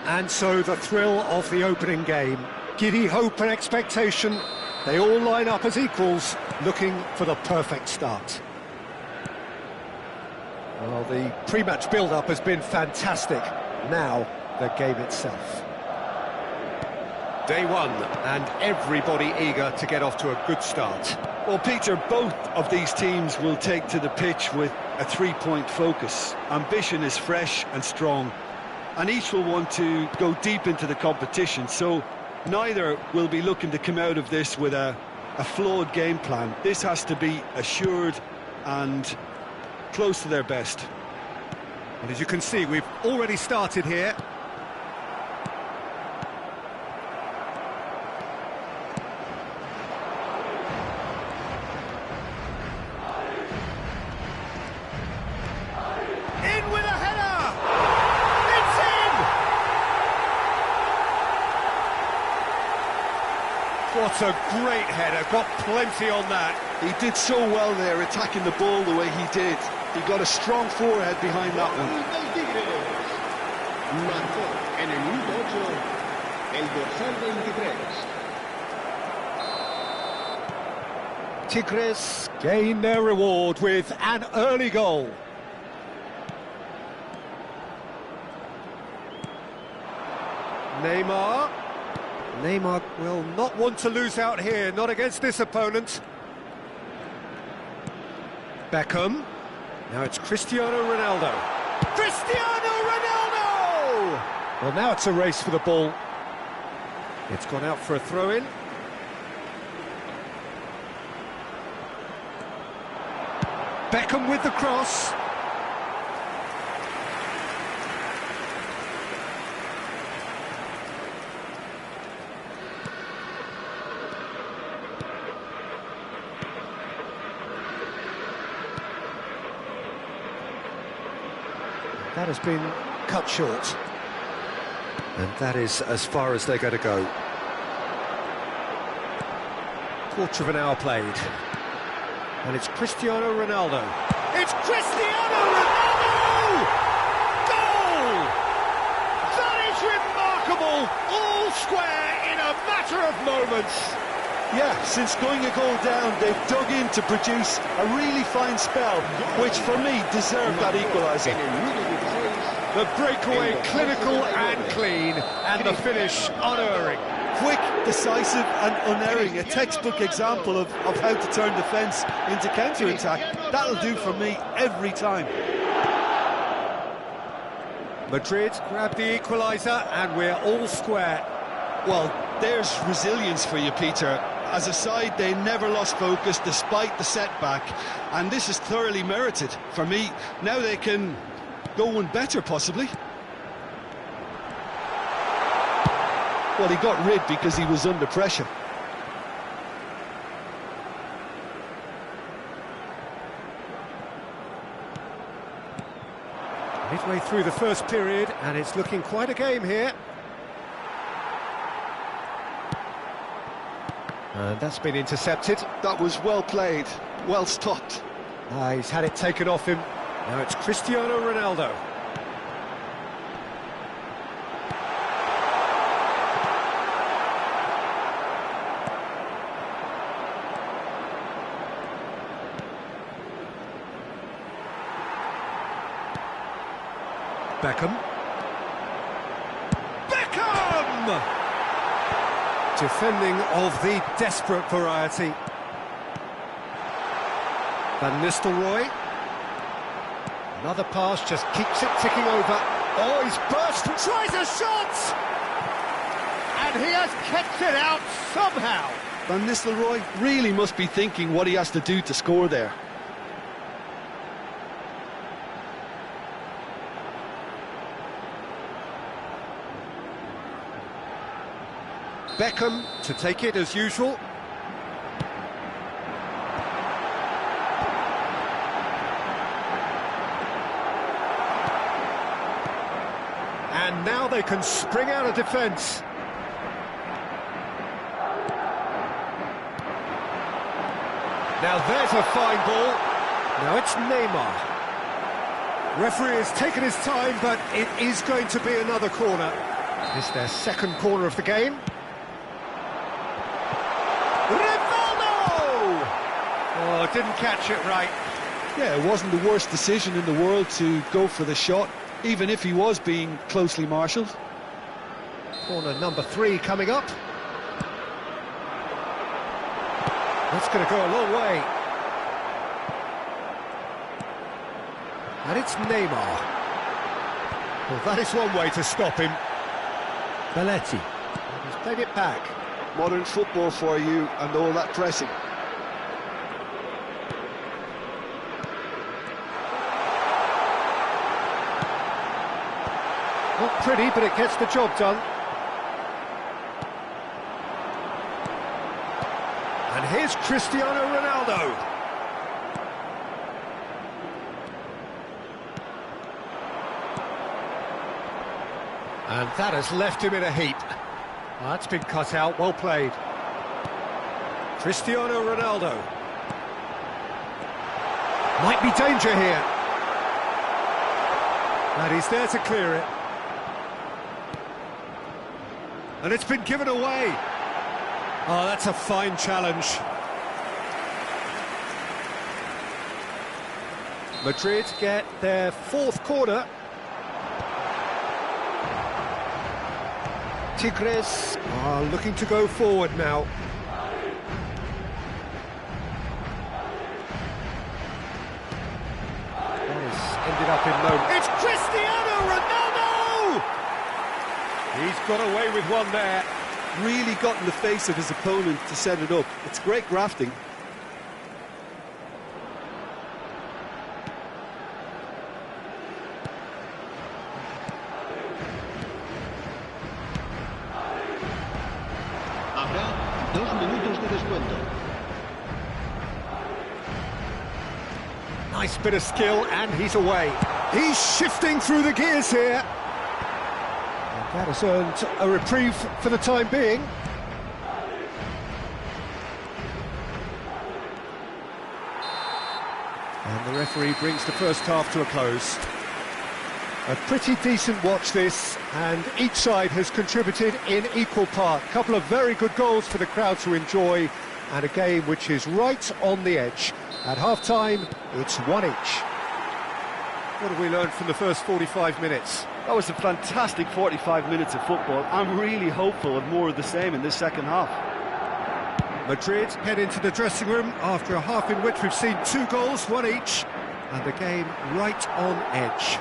And so the thrill of the opening game. Giddy hope and expectation. They all line up as equals, looking for the perfect start. Well, the pre-match build-up has been fantastic. Now, the game itself. Day one, and everybody eager to get off to a good start. Well, Peter, both of these teams will take to the pitch with a three-point focus. Ambition is fresh and strong, and each will want to go deep into the competition, so neither will be looking to come out of this with a flawed game plan. This has to be assured and close to their best. And as you can see, we've already started here. In with a header! It's in! What a great header, got plenty on that. He did so well there, attacking the ball the way he did. He got a strong forehead behind that one. En el minuto 8, el dorsal 23. Tigres gain their reward with an early goal. Neymar will not want to lose out here, not against this opponent. Beckham. Now it's Cristiano Ronaldo. Cristiano Ronaldo! Well, now it's a race for the ball. It's gone out for a throw-in. Beckham with the cross. That has been cut short. And that is as far as they're going to go. Quarter of an hour played. And it's Cristiano Ronaldo. It's Cristiano Ronaldo! Goal! That is remarkable! All square in a matter of moments. Yeah, since going a goal down, they've dug in to produce a really fine spell, which for me deserved that equaliser. The breakaway clinical and clean, and the finish unerring. Quick, decisive and unerring, a textbook example of how to turn defence into counter-attack. That'll do for me every time. Madrid grab the equaliser, and we're all square. Well, there's resilience for you, Peter. As a side, they never lost focus despite the setback, and this is thoroughly merited. For me, now they can go one better, possibly. Well, he got rid because he was under pressure. Midway through the first period, and it's looking quite a game here. And that's been intercepted. That was well played, well stopped. He's had it taken off him. Now it's Cristiano Ronaldo. Beckham. Beckham! Defending of the desperate variety. Van Nistelrooy. Another pass, just keeps it ticking over. Oh, he's burst, tries a shot! And he has kept it out somehow. Van Nistelrooy really must be thinking what he has to do to score there. Beckham to take it as usual. And now they can spring out of defence. Now there's a fine ball. Now it's Neymar. Referee has taken his time, but it is going to be another corner. It's their second corner of the game. Rivaldo! Oh, didn't catch it right. Yeah, it wasn't the worst decision in the world to go for the shot, even if he was being closely marshalled. Corner number 3 coming up. That's going to go a long way. And it's Neymar. Well, that is one way to stop him. Belletti. He's played it back. Modern football for you and all that pressing. Not pretty, but it gets the job done. And here's Cristiano Ronaldo. And that has left him in a heap. Well, that's been cut out, well played. Cristiano Ronaldo. Might be danger here. And he's there to clear it. And it's been given away. Oh, that's a fine challenge. Madrid get their 4th corner. Tigres are looking to go forward now. That has ended up in low. It's Cristiano Ronaldo! He's got away with one there. Really got in the face of his opponent to set it up. It's great grafting. Habrá 2 minutos de descuento. Nice bit of skill, and he's away. He's shifting through the gears here. That has earned a reprieve for the time being. And the referee brings the first half to a close. A pretty decent watch this, and each side has contributed in equal part. A couple of very good goals for the crowd to enjoy, and a game which is right on the edge. At half-time, it's 1 each. What have we learned from the first 45 minutes? That was a fantastic 45 minutes of football. I'm really hopeful of more of the same in this second half. Madrid head into the dressing room after a half in which we've seen 2 goals, 1 each, and the game right on edge.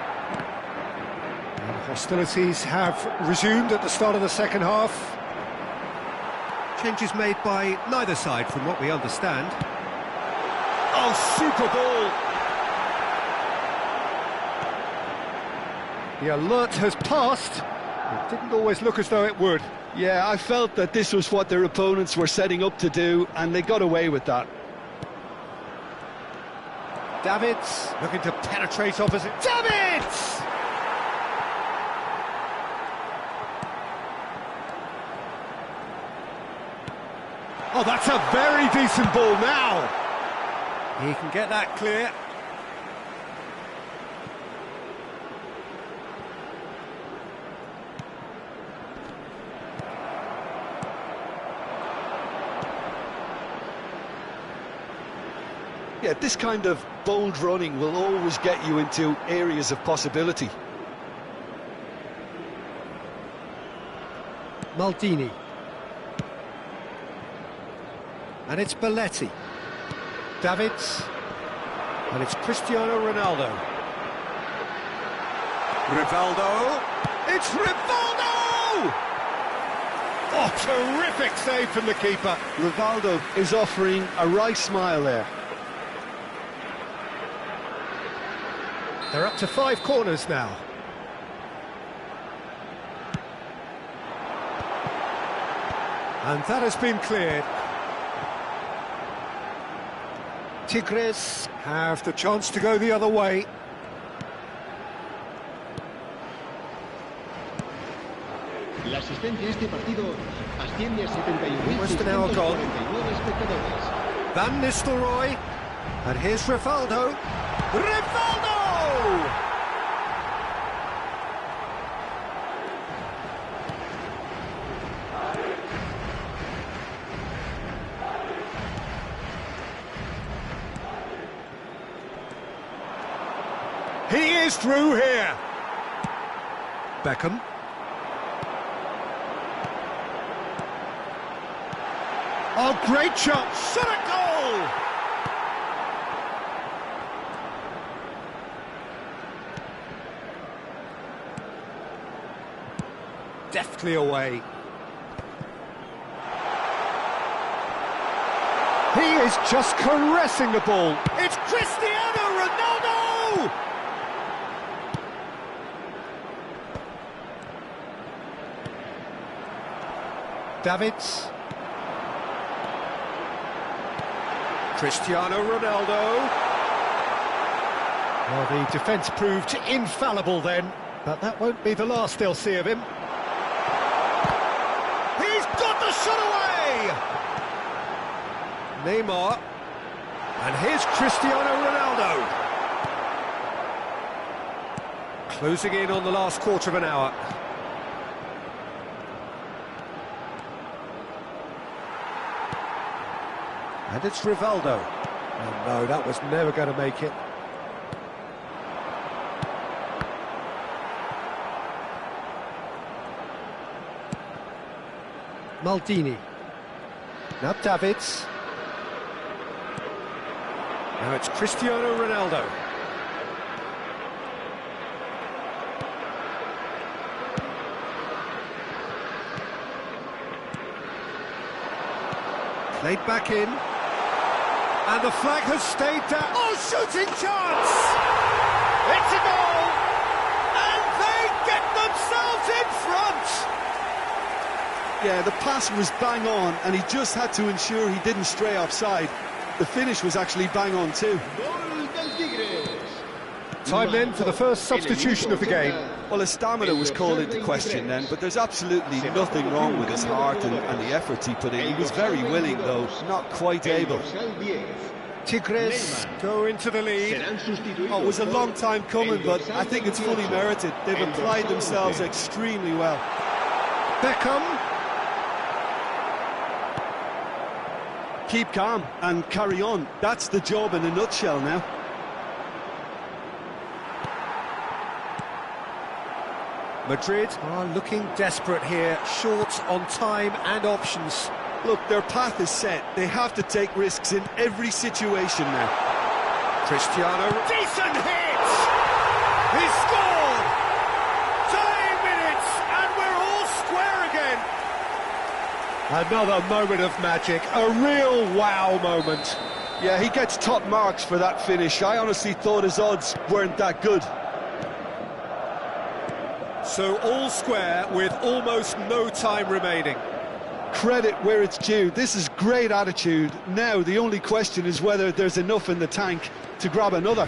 And hostilities have resumed at the start of the second half. Changes made by neither side from what we understand. Oh, super ball! The alert has passed. It didn't always look as though it would. Yeah, I felt that this was what their opponents were setting up to do, and they got away with that. Davids looking to penetrate opposite. Davids! Oh, that's a very decent ball now. He can get that clear. Yeah, this kind of bold running will always get you into areas of possibility. Maldini. And it's Belletti. Davids. And it's Cristiano Ronaldo. Rivaldo. It's Rivaldo! Oh, terrific save from the keeper. Rivaldo is offering a wry smile there. They're up to 5 corners now. And that has been cleared. Tigres have the chance to go the other way. La asistencia a este partido asciende a 71.649 Almost an hour gone. espectadores. Van Nistelrooy. And here's Rivaldo. Rivaldo! He is through here. Beckham. Oh, great shot. Shot a goal! Deftly away. He is just caressing the ball. It's Cristiano Ronaldo! Davids. Cristiano Ronaldo. Well, the defence proved infallible then, but that won't be the last they'll see of him. He's got the shot away! Neymar. And here's Cristiano Ronaldo. Closing in on the last quarter of an hour. And it's Rivaldo. Oh no, that was never going to make it. Maldini. Now Davids. Now it's Cristiano Ronaldo. Played back in. And the flag has stayed down. Oh, shooting chance! It's a goal! And they get themselves in front! Yeah, the pass was bang on, and he just had to ensure he didn't stray offside. The finish was actually bang on too. Time then for the first substitution of the game. Well, his stamina was called into question then, but there's absolutely nothing wrong with his heart and the efforts he put in. He was very willing, though, not quite able. Tigres go into the lead. Oh, it was a long time coming, but I think it's fully merited. They've applied themselves extremely well. Beckham. Keep calm and carry on. That's the job in a nutshell now. Madrid are looking desperate here, short on time and options. Look, their path is set. They have to take risks in every situation now. Cristiano, decent hit! He scored! 10 minutes and we're all square again. Another moment of magic, a real wow moment. Yeah, he gets top marks for that finish. I honestly thought his odds weren't that good. So all square with almost no time remaining. Credit where it's due. This is great attitude. Now the only question is whether there's enough in the tank to grab another.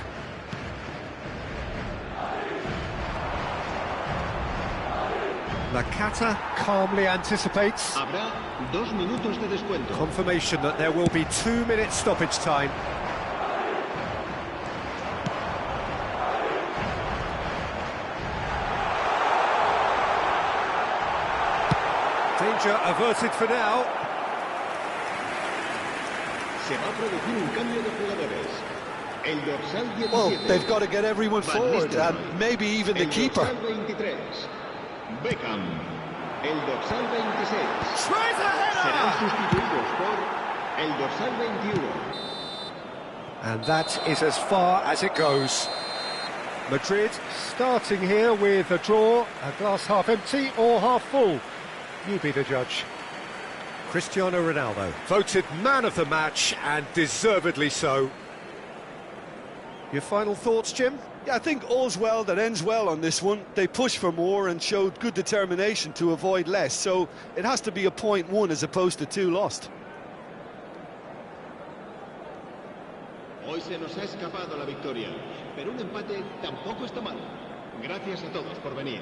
Nakata calmly anticipates. Habrá 2 minutos de descuento. Confirmation that there will be 2 minutes stoppage time. Danger averted for now. Se va a producir un cambio de jugadores. El dorsal 17. Well, they've got to get everyone forward, and maybe even the keeper. El dorsal 23. Beckham. El dorsal 26. Tries a Serán header! sustituidos por el dorsal 21. And that is as far as it goes. Madrid starting here with a draw, a glass half empty or half full. You be the judge. Cristiano Ronaldo, voted man of the match, and deservedly so. Your final thoughts, Jim? Yeah, I think all's well that ends well on this one. They pushed for more and showed good determination to avoid less, so it has to be a point won as opposed to 2 lost. Hoy se nos ha escapado la victoria, pero un empate tampoco está mal. Gracias a todos por venir.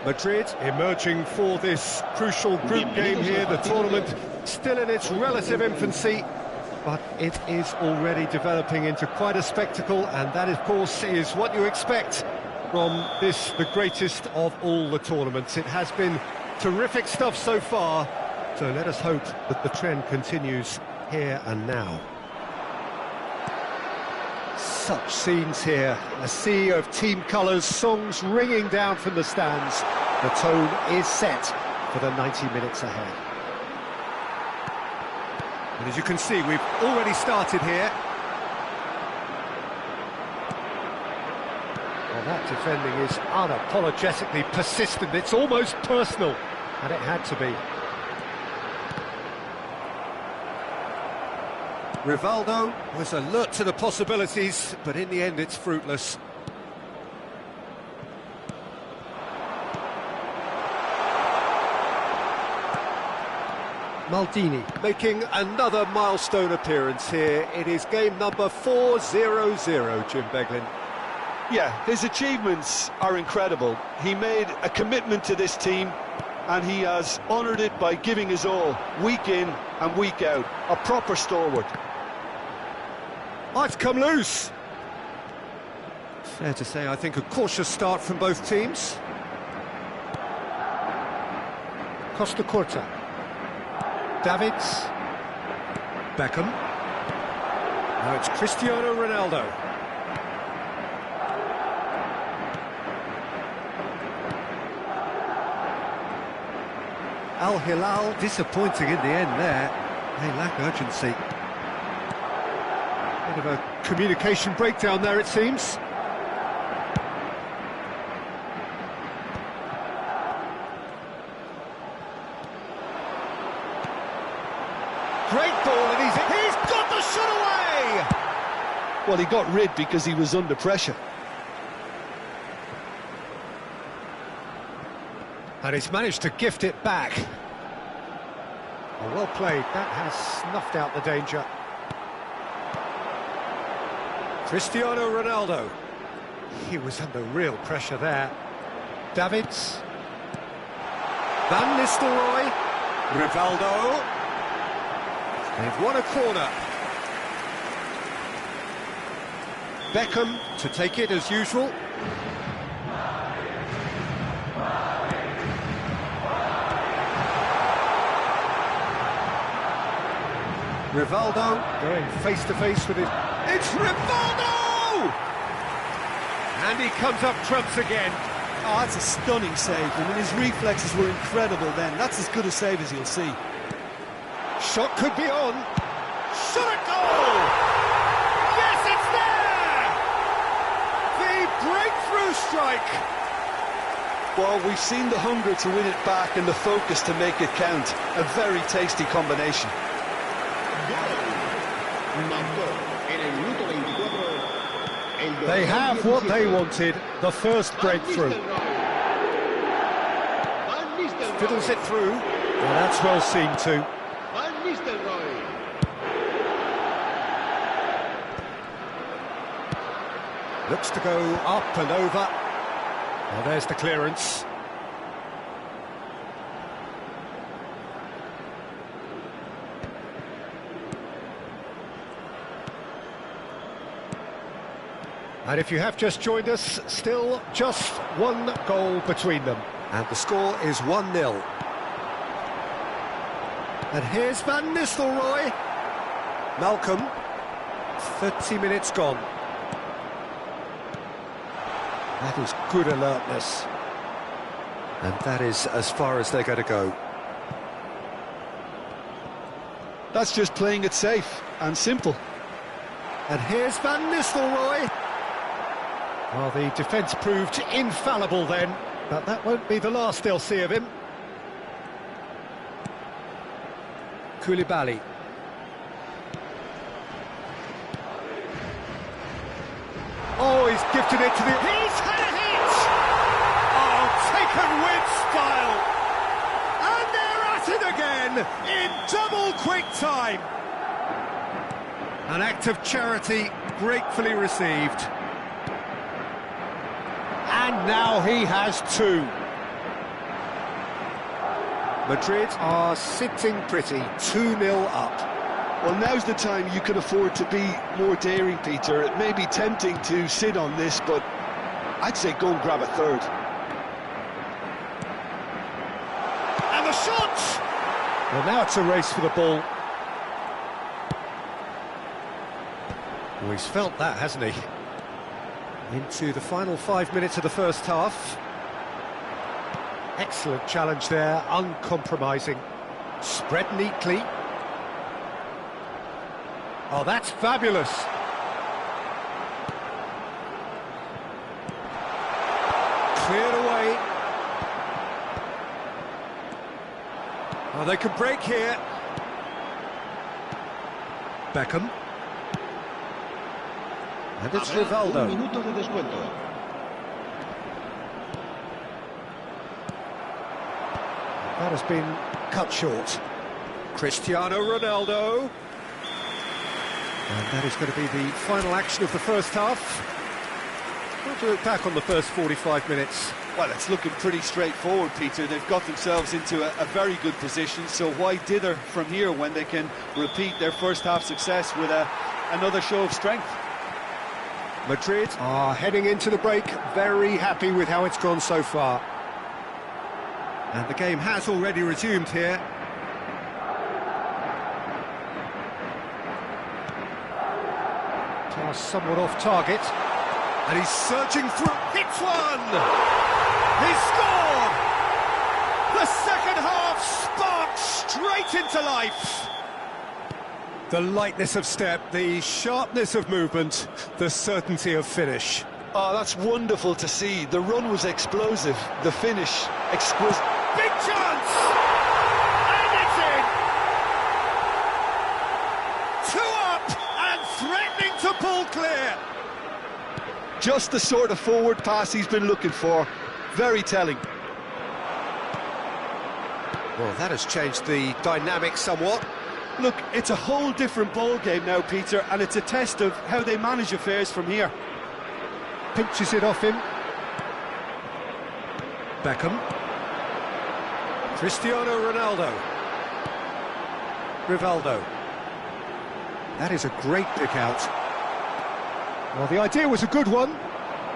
Madrid emerging for this crucial group game here. The tournament still in its relative infancy, but it is already developing into quite a spectacle, and that, of course, is what you expect from this, the greatest of all the tournaments. It has been terrific stuff so far, so let us hope that the trend continues here and now. Such scenes here, a sea of team colours, songs ringing down from the stands. The tone is set for the 90 minutes ahead. And as you can see, we've already started here. Well, that defending is unapologetically persistent. It's almost personal, and it had to be. Rivaldo was alert to the possibilities, but in the end it's fruitless. Maldini making another milestone appearance here. It is game number 400, Jim Beglin. Yeah, his achievements are incredible. He made a commitment to this team, and he has honoured it by giving his all, week in and week out. A proper stalwart. Oh, it's come loose. Fair to say, I think, a cautious start from both teams. Costa Curta. Davids. Beckham. Now it's Cristiano Ronaldo. Al Hilal disappointing in the end there. They lack urgency. Bit of a communication breakdown there, it seems. Great ball, and he's got the shot away! Well, he got rid because he was under pressure. And he's managed to gift it back. Well played, that has snuffed out the danger. Cristiano Ronaldo. He was under real pressure there. Davids. Van Nistelrooy. Rivaldo. They've won a corner. Beckham to take it as usual. Rivaldo going face-to-face with it. It's Rivaldo! And he comes up trumps again. Oh, that's a stunning save. I mean, his reflexes were incredible then. That's as good a save as you'll see. Shot could be on. Shot at goal! Yes, it's there! The breakthrough strike! Well, we've seen the hunger to win it back and the focus to make it count. A very tasty combination. They have what they wanted, the first breakthrough. Fiddles it through. Well, that's well seen too. Looks to go up and over. Well, there's the clearance. And if you have just joined us, still just one goal between them. And the score is 1-0. And here's Van Nistelrooy. Malcolm, 30 minutes gone. That is good alertness. And that is as far as they're going to go. That's just playing it safe and simple. And here's Van Nistelrooy. Well, the defence proved infallible then, but that won't be the last they'll see of him. Koulibaly. Oh, he's gifted it to the... He's had a hit! Oh, taken with style! And they're at it again, in double quick time! An act of charity gratefully received. And now he has two. Madrid are sitting pretty, 2-0 up. Well, now's the time you can afford to be more daring, Peter. It may be tempting to sit on this, but I'd say go and grab a third. And the shot! Well, now it's a race for the ball. Well, he's felt that, hasn't he? Into the final 5 minutes of the first half. Excellent challenge there, uncompromising. Spread neatly. Oh, that's fabulous. Cleared away. Oh, they can break here. Beckham. And it's Rivaldo. Un minuto de descuento. That has been cut short. Cristiano Ronaldo. And that is going to be the final action of the first half. What do you look back on the first 45 minutes? Well, it's looking pretty straightforward, Peter. They've got themselves into a very good position, so why dither from here when they can repeat their first half success with another show of strength? Madrid are heading into the break, very happy with how it's gone so far. And the game has already resumed here. Pass somewhat off target. And he's searching through. Hits one! He scored! The second half sparked straight into life. The lightness of step, the sharpness of movement, the certainty of finish. Oh, that's wonderful to see. The run was explosive, the finish exquisite. Big chance! And it's in! 2 up and threatening to pull clear. Just the sort of forward pass he's been looking for. Very telling. Well, that has changed the dynamic somewhat. Look, it's a whole different ball game now, Peter, and it's a test of how they manage affairs from here. Pinches it off him. Beckham. Cristiano Ronaldo. Rivaldo. That is a great pick out. Well, the idea was a good one.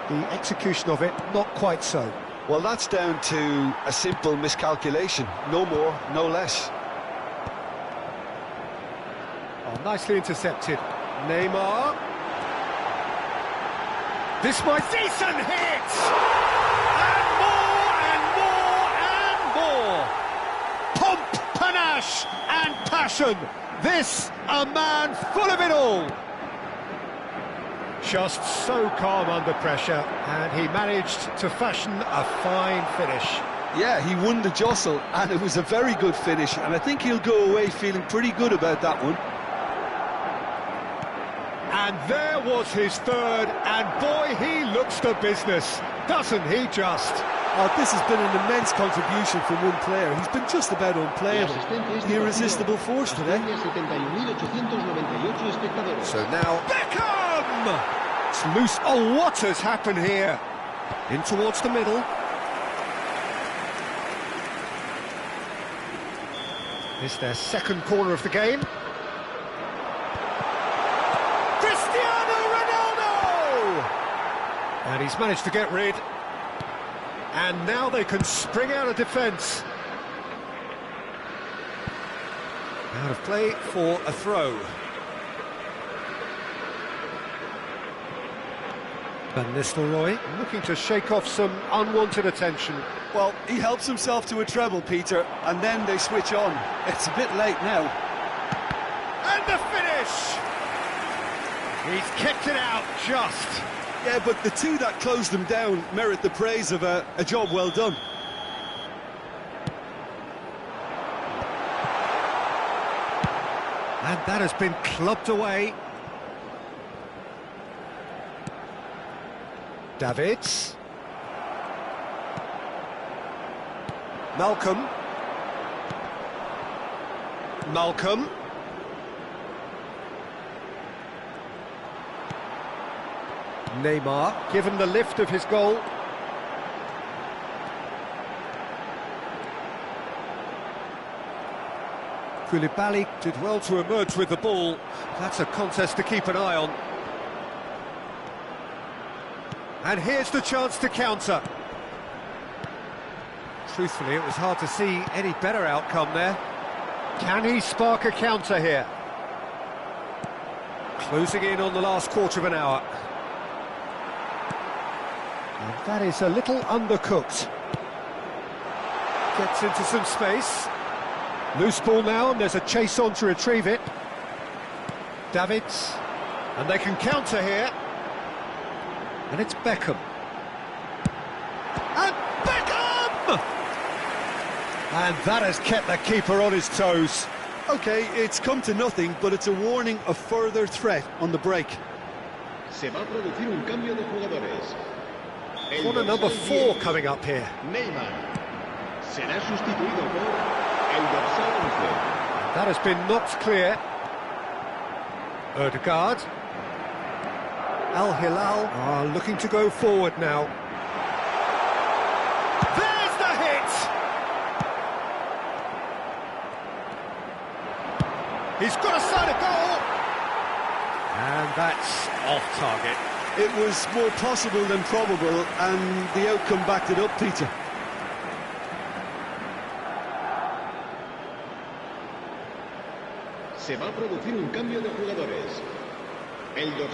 The execution of it, not quite so. Well, that's down to a simple miscalculation. No more, no less. Oh, nicely intercepted. Neymar. This might... Decent hit! And more! Pomp, panache and passion. This, a man full of it all. Just so calm under pressure, and he managed to fashion a fine finish. Yeah, he won the jostle, and it was a very good finish, and I think he'll go away feeling pretty good about that one. And there was his third, and boy, he looks the business, doesn't he just? Oh, this has been an immense contribution from one player. He's been just about unplayable. The irresistible force today. So now, Beckham! It's loose. Oh, what has happened here? In towards the middle. It's their second corner of the game. Cristiano Ronaldo! And he's managed to get rid. And now they can spring out of defence. Out of play for a throw. Van Nistelrooy looking to shake off some unwanted attention. Well, he helps himself to a treble, Peter, and then they switch on. It's a bit late now. And the finish! He's kept it out just. Yeah, but the two that closed them down merit the praise of a job well done. And that has been clubbed away. Davids. Malcolm. Neymar, given the lift of his goal. Koulibaly did well to emerge with the ball. That's a contest to keep an eye on. And here's the chance to counter. Truthfully, it was hard to see any better outcome there. Can he spark a counter here? Closing in on the last quarter of an hour. And that is a little undercooked. Gets into some space. Loose ball now, and there's a chase on to retrieve it. Davids. And they can counter here. And it's Beckham. And Beckham! And that has kept the keeper on his toes. Okay, it's come to nothing, but it's a warning of further threat on the break. Se va a producir un cambio de jugadores. Corner number 4 coming up here. Neymar será sustituido por el dorsal 11. That has been knocked clear. Ødegaard. Al Hilal are looking to go forward now. There's the hit! He's got a side of goal! And that's off target. It was more possible than probable, and the outcome backed it up, Peter. Se va a producir un cambio de jugadores.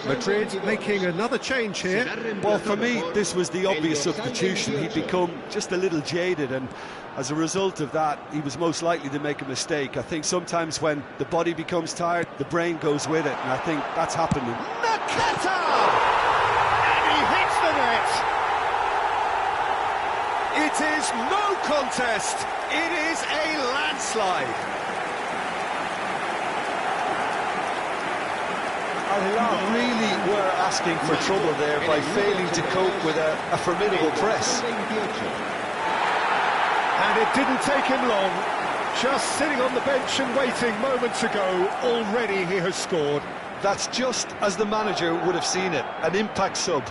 Madrid making another change here. Well, for me, this was the obvious substitution. He'd become just a little jaded, and as a result of that, he was most likely to make a mistake. I think sometimes when the body becomes tired, the brain goes with it, and I think that's happened. Nakata! And he hits the net! It is no contest! It is a landslide! Al Hilal really were asking for trouble there by failing to cope with a formidable press. And it didn't take him long. Just sitting on the bench and waiting moments ago, already he has scored. That's just as the manager would have seen it, an impact sub.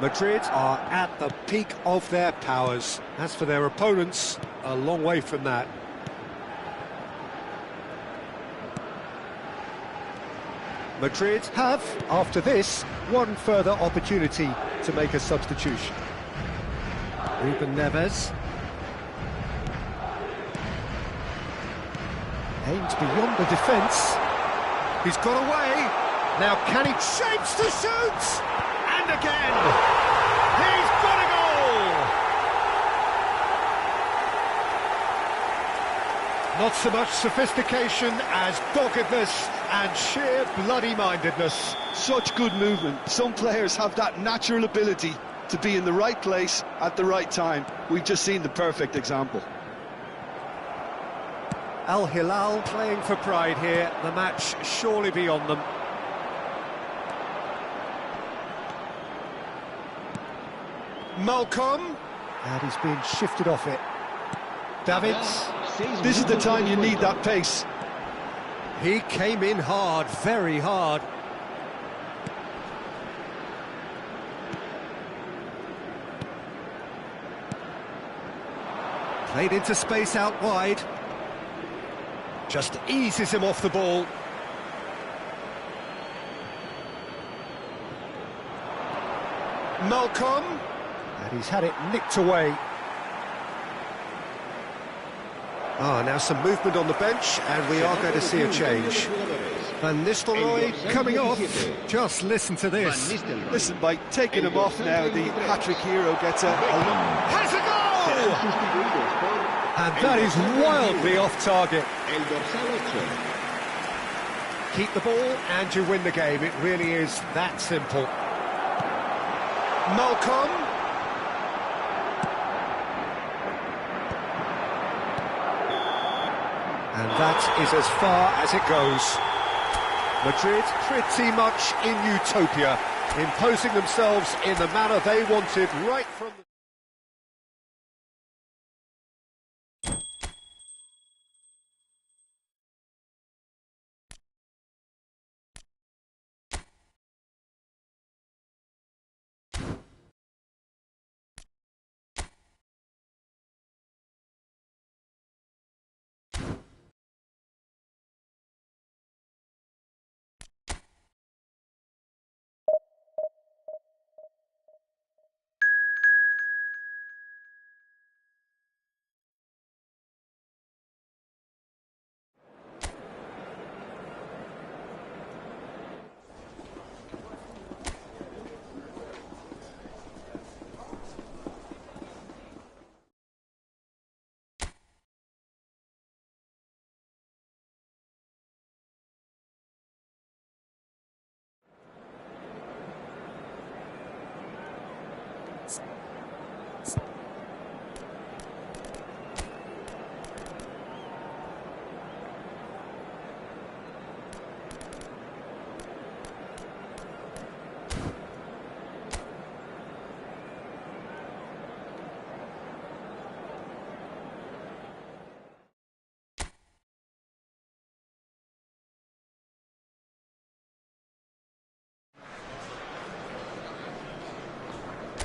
Madrid are at the peak of their powers. As for their opponents, a long way from that. Madrid have, after this, one further opportunity to make a substitution. Ruben Neves. Aimed beyond the defence. He's got away. Now can he shapes to shoot? And again! He's got a goal! Not so much sophistication as doggedness and sheer bloody-mindedness. Such good movement. Some players have that natural ability to be in the right place at the right time. We've just seen the perfect example. Al Hilal playing for pride here. The match surely beyond them. Malcolm, and he's been shifted off it. Davids. This is the time you need that pace. He came in hard, very hard. Played into space out wide. Just eases him off the ball. Malcolm. And he's had it nicked away. Now some movement on the bench, and we are going to see a change. Van Nistelrooy coming off. Just listen to this. Listen, by taking him off now, the hat-trick hero gets Has a goal! And that is wildly off target. Keep the ball and you win the game. It really is that simple. Malcolm. And that is as far as it goes. Madrid pretty much in utopia, imposing themselves in the manner they wanted right from the...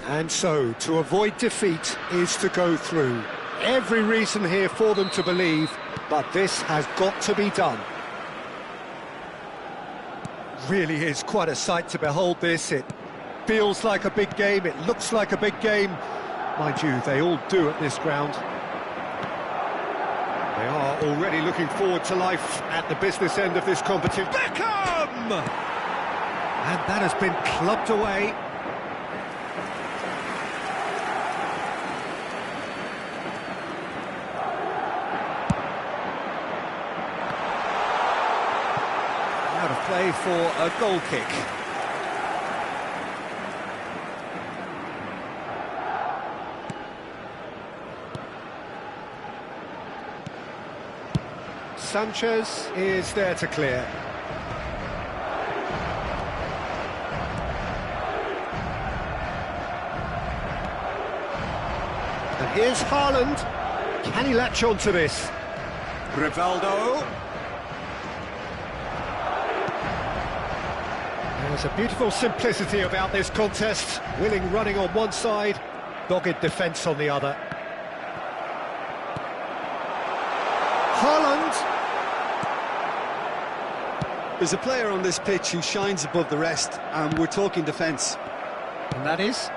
And so, to avoid defeat is to go through. Every reason here for them to believe, but this has got to be done. Really is quite a sight to behold this. It feels like a big game, it looks like a big game. Mind you, they all do at this ground. They are already looking forward to life at the business end of this competition. Beckham! And that has been clubbed away. Out of play for a goal kick. Sanchez is there to clear. And here's Haaland. Can he latch on to this? Rivaldo. There's a beautiful simplicity about this contest. Willing running on one side, dogged defence on the other. Haaland. There's a player on this pitch who shines above the rest, and we're talking defence. And that is?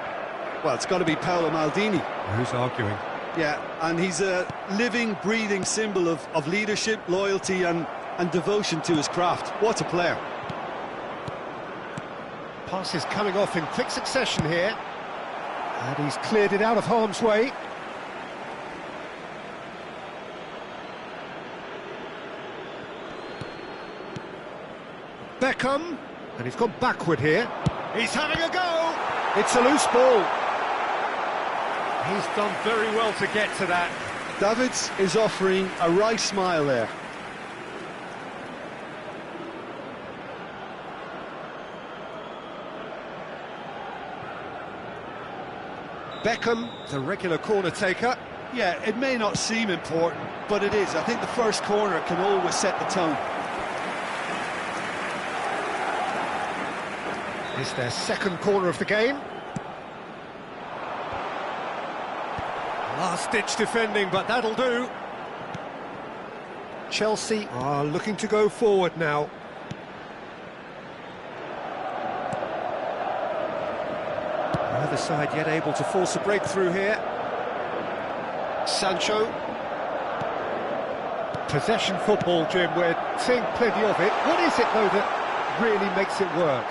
Well, it's got to be Paolo Maldini. Who's arguing? Yeah, and he's a living, breathing symbol of leadership, loyalty and devotion to his craft. What a player. Pass is coming off in quick succession here. And he's cleared it out of harm's way. Beckham, and he's gone backward here. He's having a go! It's a loose ball. He's done very well to get to that. Davids is offering a right smile there. Beckham, the regular corner taker. Yeah, it may not seem important, but it is. I think the first corner can always set the tone. It's their second corner of the game. Last-ditch defending, but that'll do. Chelsea are looking to go forward now. Neither side yet able to force a breakthrough here. Sancho. Possession football, Jim, we're seeing plenty of it. What is it, though, that really makes it work?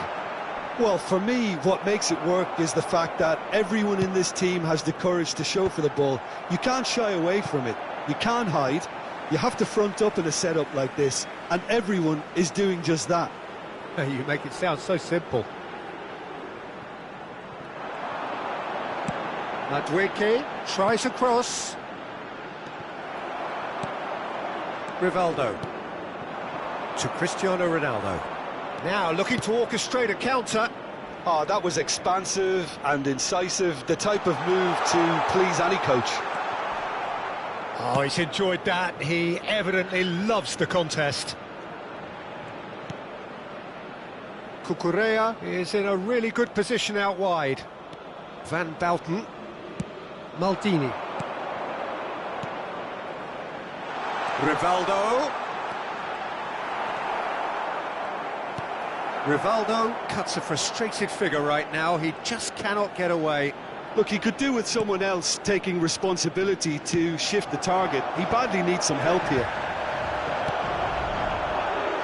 Well, for me, what makes it work is the fact that everyone in this team has the courage to show for the ball. You can't shy away from it. You can't hide. You have to front up in a setup like this, and everyone is doing just that. You make it sound so simple. Madueke tries a cross. Rivaldo to Cristiano Ronaldo. Now looking to orchestrate a counter. Oh, that was expansive and incisive, the type of move to please any coach. Oh, he's enjoyed that. He evidently loves the contest. Cucurella is in a really good position out wide. Van Bouten. Maldini. Rivaldo. Rivaldo cuts a frustrated figure right now. He just cannot get away. Look, he could do with someone else taking responsibility to shift the target. He badly needs some help here.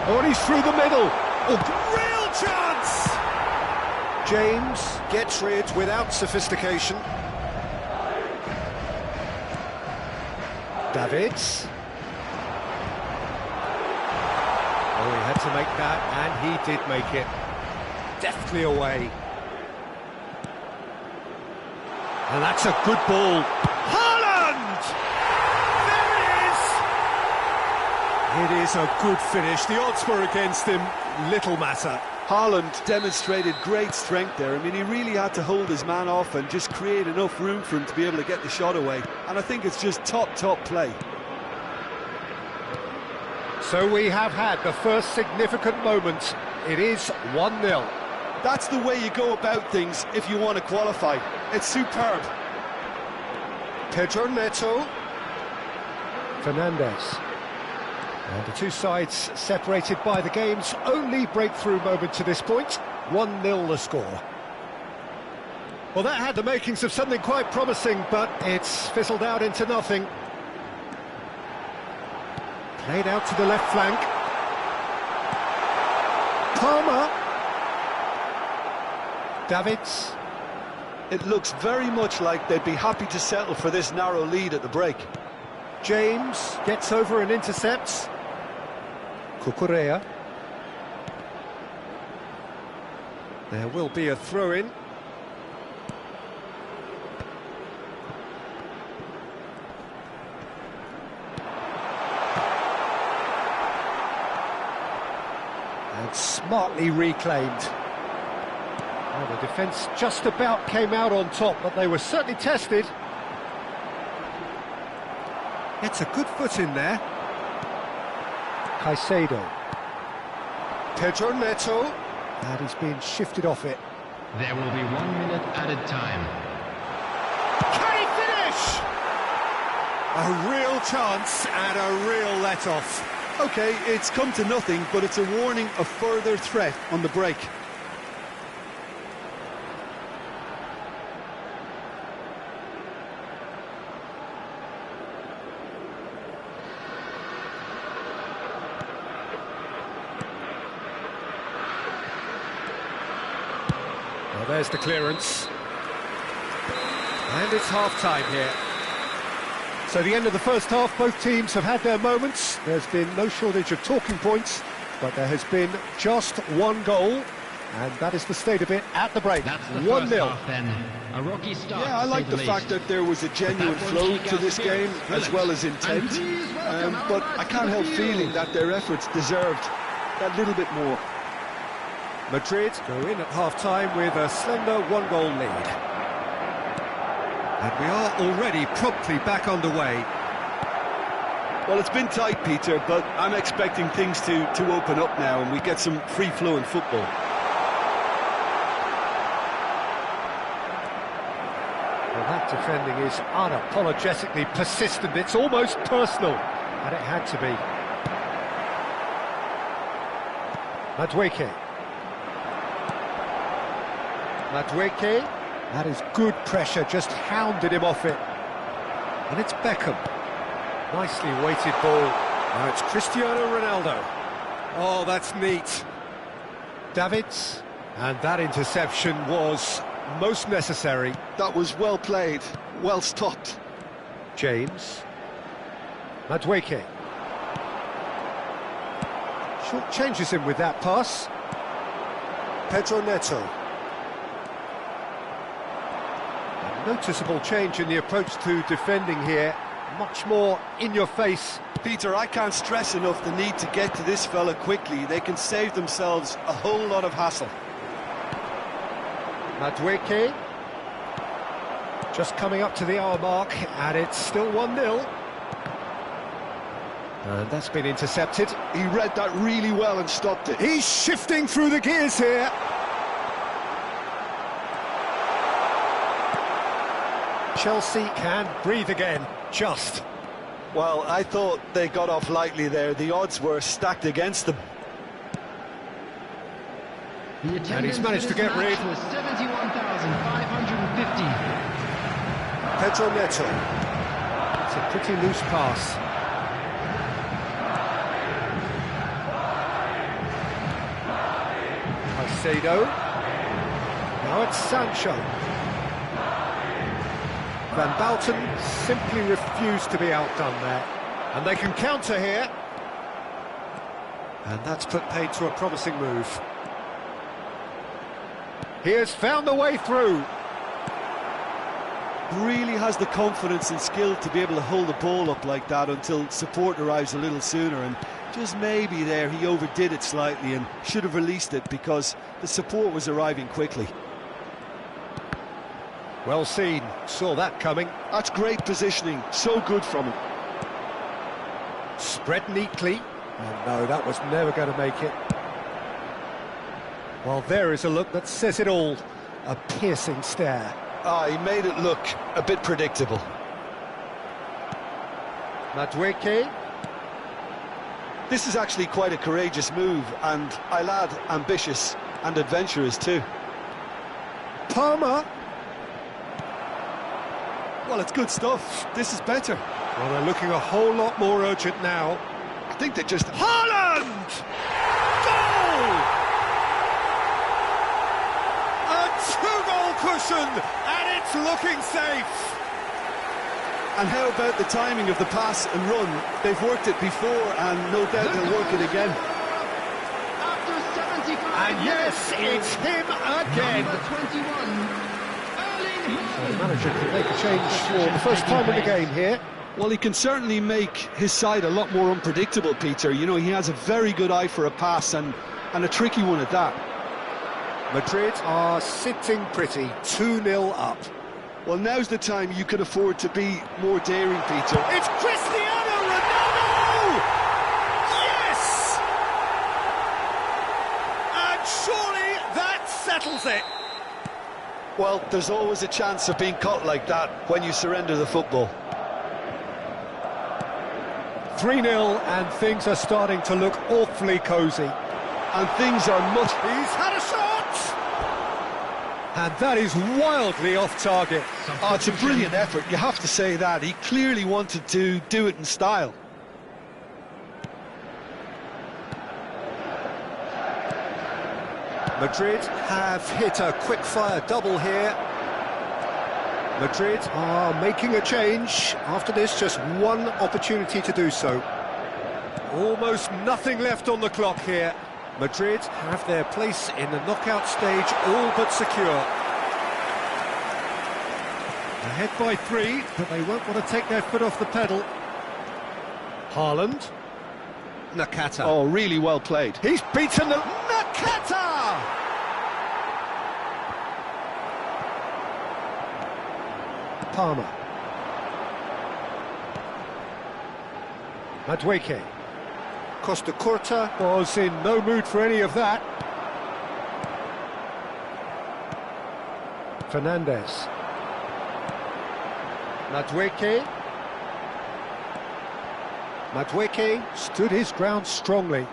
Oh, and he's through the middle. Oh, real chance! James gets rid without sophistication. Davids. Oh, he had to make that, and he did make it. Deftly away. And that's a good ball. Haaland! There it is! It is a good finish. The odds were against him. Little matter. Haaland demonstrated great strength there. I mean, he really had to hold his man off and just create enough room for him to be able to get the shot away. And I think it's just top play. So we have had the first significant moment. It is 1-0. That's the way you go about things if you want to qualify. It's superb. Pedro Neto. Fernandez. And the two sides separated by the game's only breakthrough moment to this point. 1-0 the score. Well, that had the makings of something quite promising, but it's fizzled out into nothing. Played out to the left flank. Palmer. Davids. It looks very much like they'd be happy to settle for this narrow lead at the break. James gets over and intercepts. Cucurella. There will be a throw-in. And smartly reclaimed. Well, the defence just about came out on top, but they were certainly tested. Gets a good foot in there. Caicedo. Pedro Neto. And he's been shifted off it. There will be 1 minute added time. Can he finish? A real chance and a real let-off. OK, it's come to nothing, but it's a warning of further threat on the break. Well, there's the clearance. And it's half-time here. So the end of the first half, both teams have had their moments. There's been no shortage of talking points, but there has been just one goal, and that is the state of it at the break. 1-0. A rocky start. Yeah, I like the fact that there was a genuine flow to this game, as well as intent. But I can't help feeling that their efforts deserved that little bit more. Madrid go in at half-time with a slender one-goal lead. And we are already promptly back underway. Well, it's been tight, Peter, but I'm expecting things to open up now and we get some free-flowing football. Well, that defending is unapologetically persistent. It's almost personal, and it had to be. Madueke. Madueke. That is good pressure, just hounded him off it. And it's Beckham. Nicely weighted ball. Now it's Cristiano Ronaldo. Oh, that's neat. Davids. And that interception was most necessary. That was well played, well stopped. James. Madueke. Short changes him with that pass. Pedro Neto. Noticeable change in the approach to defending here, much more in your face. Peter, I can't stress enough the need to get to this fella quickly. They can save themselves a whole lot of hassle. Madueke, just coming up to the hour mark, and it's still 1-0. And that's been intercepted. He read that really well and stopped it. He's shifting through the gears here. Chelsea can breathe again, just. Well, I thought they got off lightly there. The odds were stacked against them. And he's managed to get rid. 71,550. Pedro Neto. It's a pretty loose pass. Caicedo. Now it's Sancho. Van Bouten simply refused to be outdone there. And they can counter here. And that's put paid to a promising move. He has found the way through. really has the confidence and skill to be able to hold the ball up like that until support arrives a little sooner, and just maybe there he overdid it slightly and should have released it because the support was arriving quickly. Well seen, saw that coming. That's great positioning, so good from him. Spread neatly. And no, that was never going to make it. Well, there is a look that says it all. A piercing stare. He made it look a bit predictable. Madueke. This is actually quite a courageous move, and I'll add ambitious and adventurous too. Palmer. Well, it's good stuff. This is better. Well, they're looking a whole lot more urgent now. I think they just... Haaland! Goal! A two-goal cushion, and it's looking safe. And how about the timing of the pass and run? They've worked it before, and no doubt they'll work it again. After 75 And yes, it's him again. Number 21. The manager can make a change for the first time in the game here. Well, he can certainly make his side a lot more unpredictable, Peter. You know, he has a very good eye for a pass, and a tricky one at that. Madrid are sitting pretty, 2-0 up. Well, now's the time you can afford to be more daring, Peter. It's Cristiano Ronaldo! Yes! And surely that settles it. Well, there's always a chance of being caught like that when you surrender the football. 3-0, and things are starting to look awfully cosy. And things are much... He's had a shot! And that is wildly off target. Oh, it's a brilliant effort, you have to say that. He clearly wanted to do it in style. Madrid have hit a quick-fire double here. Madrid are making a change. After this, just one opportunity to do so. Almost nothing left on the clock here. Madrid have their place in the knockout stage all but secure. Ahead by 3, but they won't want to take their foot off the pedal. Haaland. Nakata. Oh, really well played. He's beaten the... Nakata! Palmer. Madueke. Costa Curta was in no mood for any of that. Fernandez. Madueke. Madueke stood his ground strongly.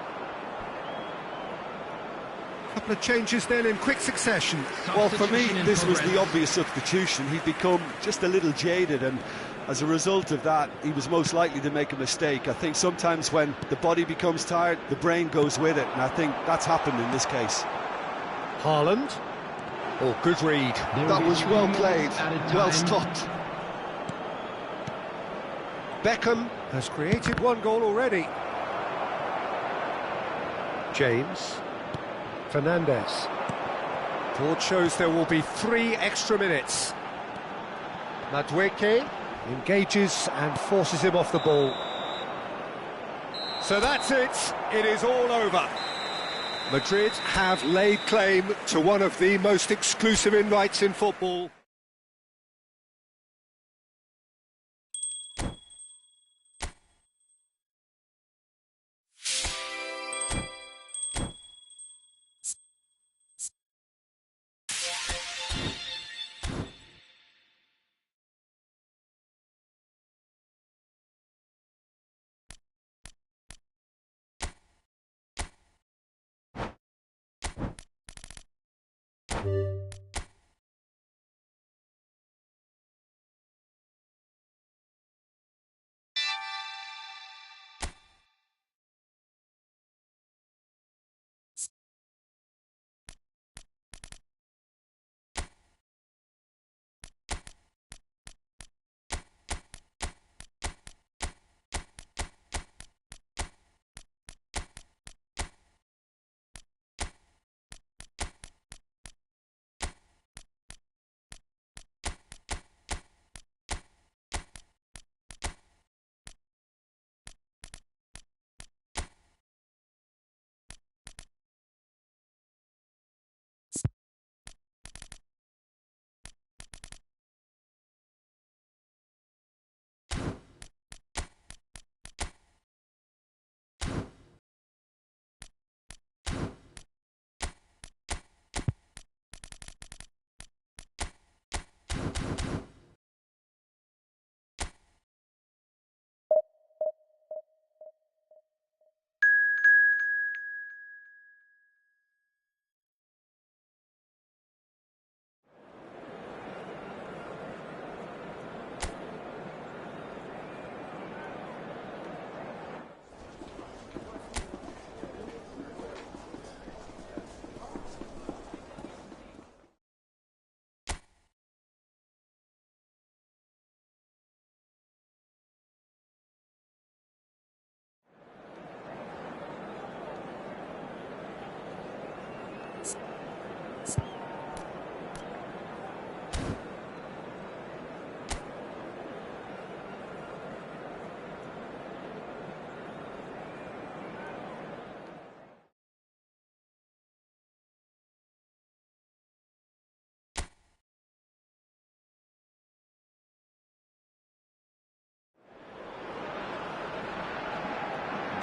Couple of changes then in quick succession. Well, for me, this was the obvious substitution. He'd become just a little jaded, and as a result of that, he was most likely to make a mistake. I think sometimes when the body becomes tired, the brain goes with it, and I think that's happened in this case. Haaland. Oh, good read. That was well played, well stopped. Beckham has created one goal already. James. Fernandez. Board shows there will be 3 extra minutes. Madueke engages and forces him off the ball. So that's it. It is all over. Madrid have laid claim to one of the most exclusive invites in football.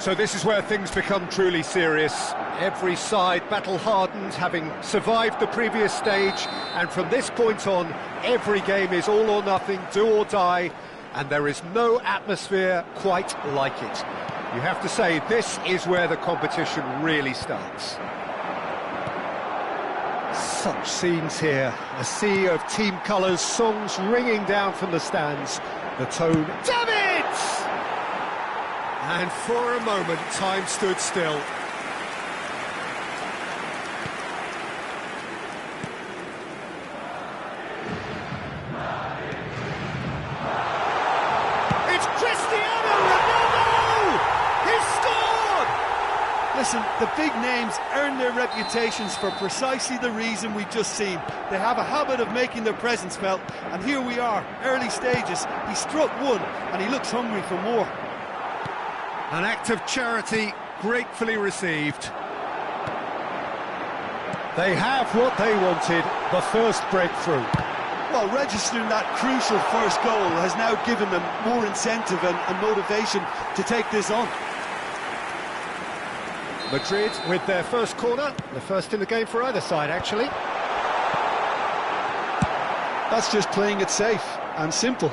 So this is where things become truly serious. Every side battle-hardened, having survived the previous stage, and from this point on, every game is all or nothing, do or die, and there is no atmosphere quite like it. You have to say, this is where the competition really starts. Such scenes here, a sea of team colours, songs ringing down from the stands, the tone, damn it! And for a moment, time stood still. It's Cristiano Ronaldo! He's scored! Listen, the big names earn their reputations for precisely the reason we've just seen. They have a habit of making their presence felt, and here we are, early stages. He struck one, and he looks hungry for more. An act of charity gratefully received. They have what they wanted, the first breakthrough. Well, registering that crucial first goal has now given them more incentive and motivation to take this on. Madrid with their first corner, the first in the game for either side, actually. That's just playing it safe and simple.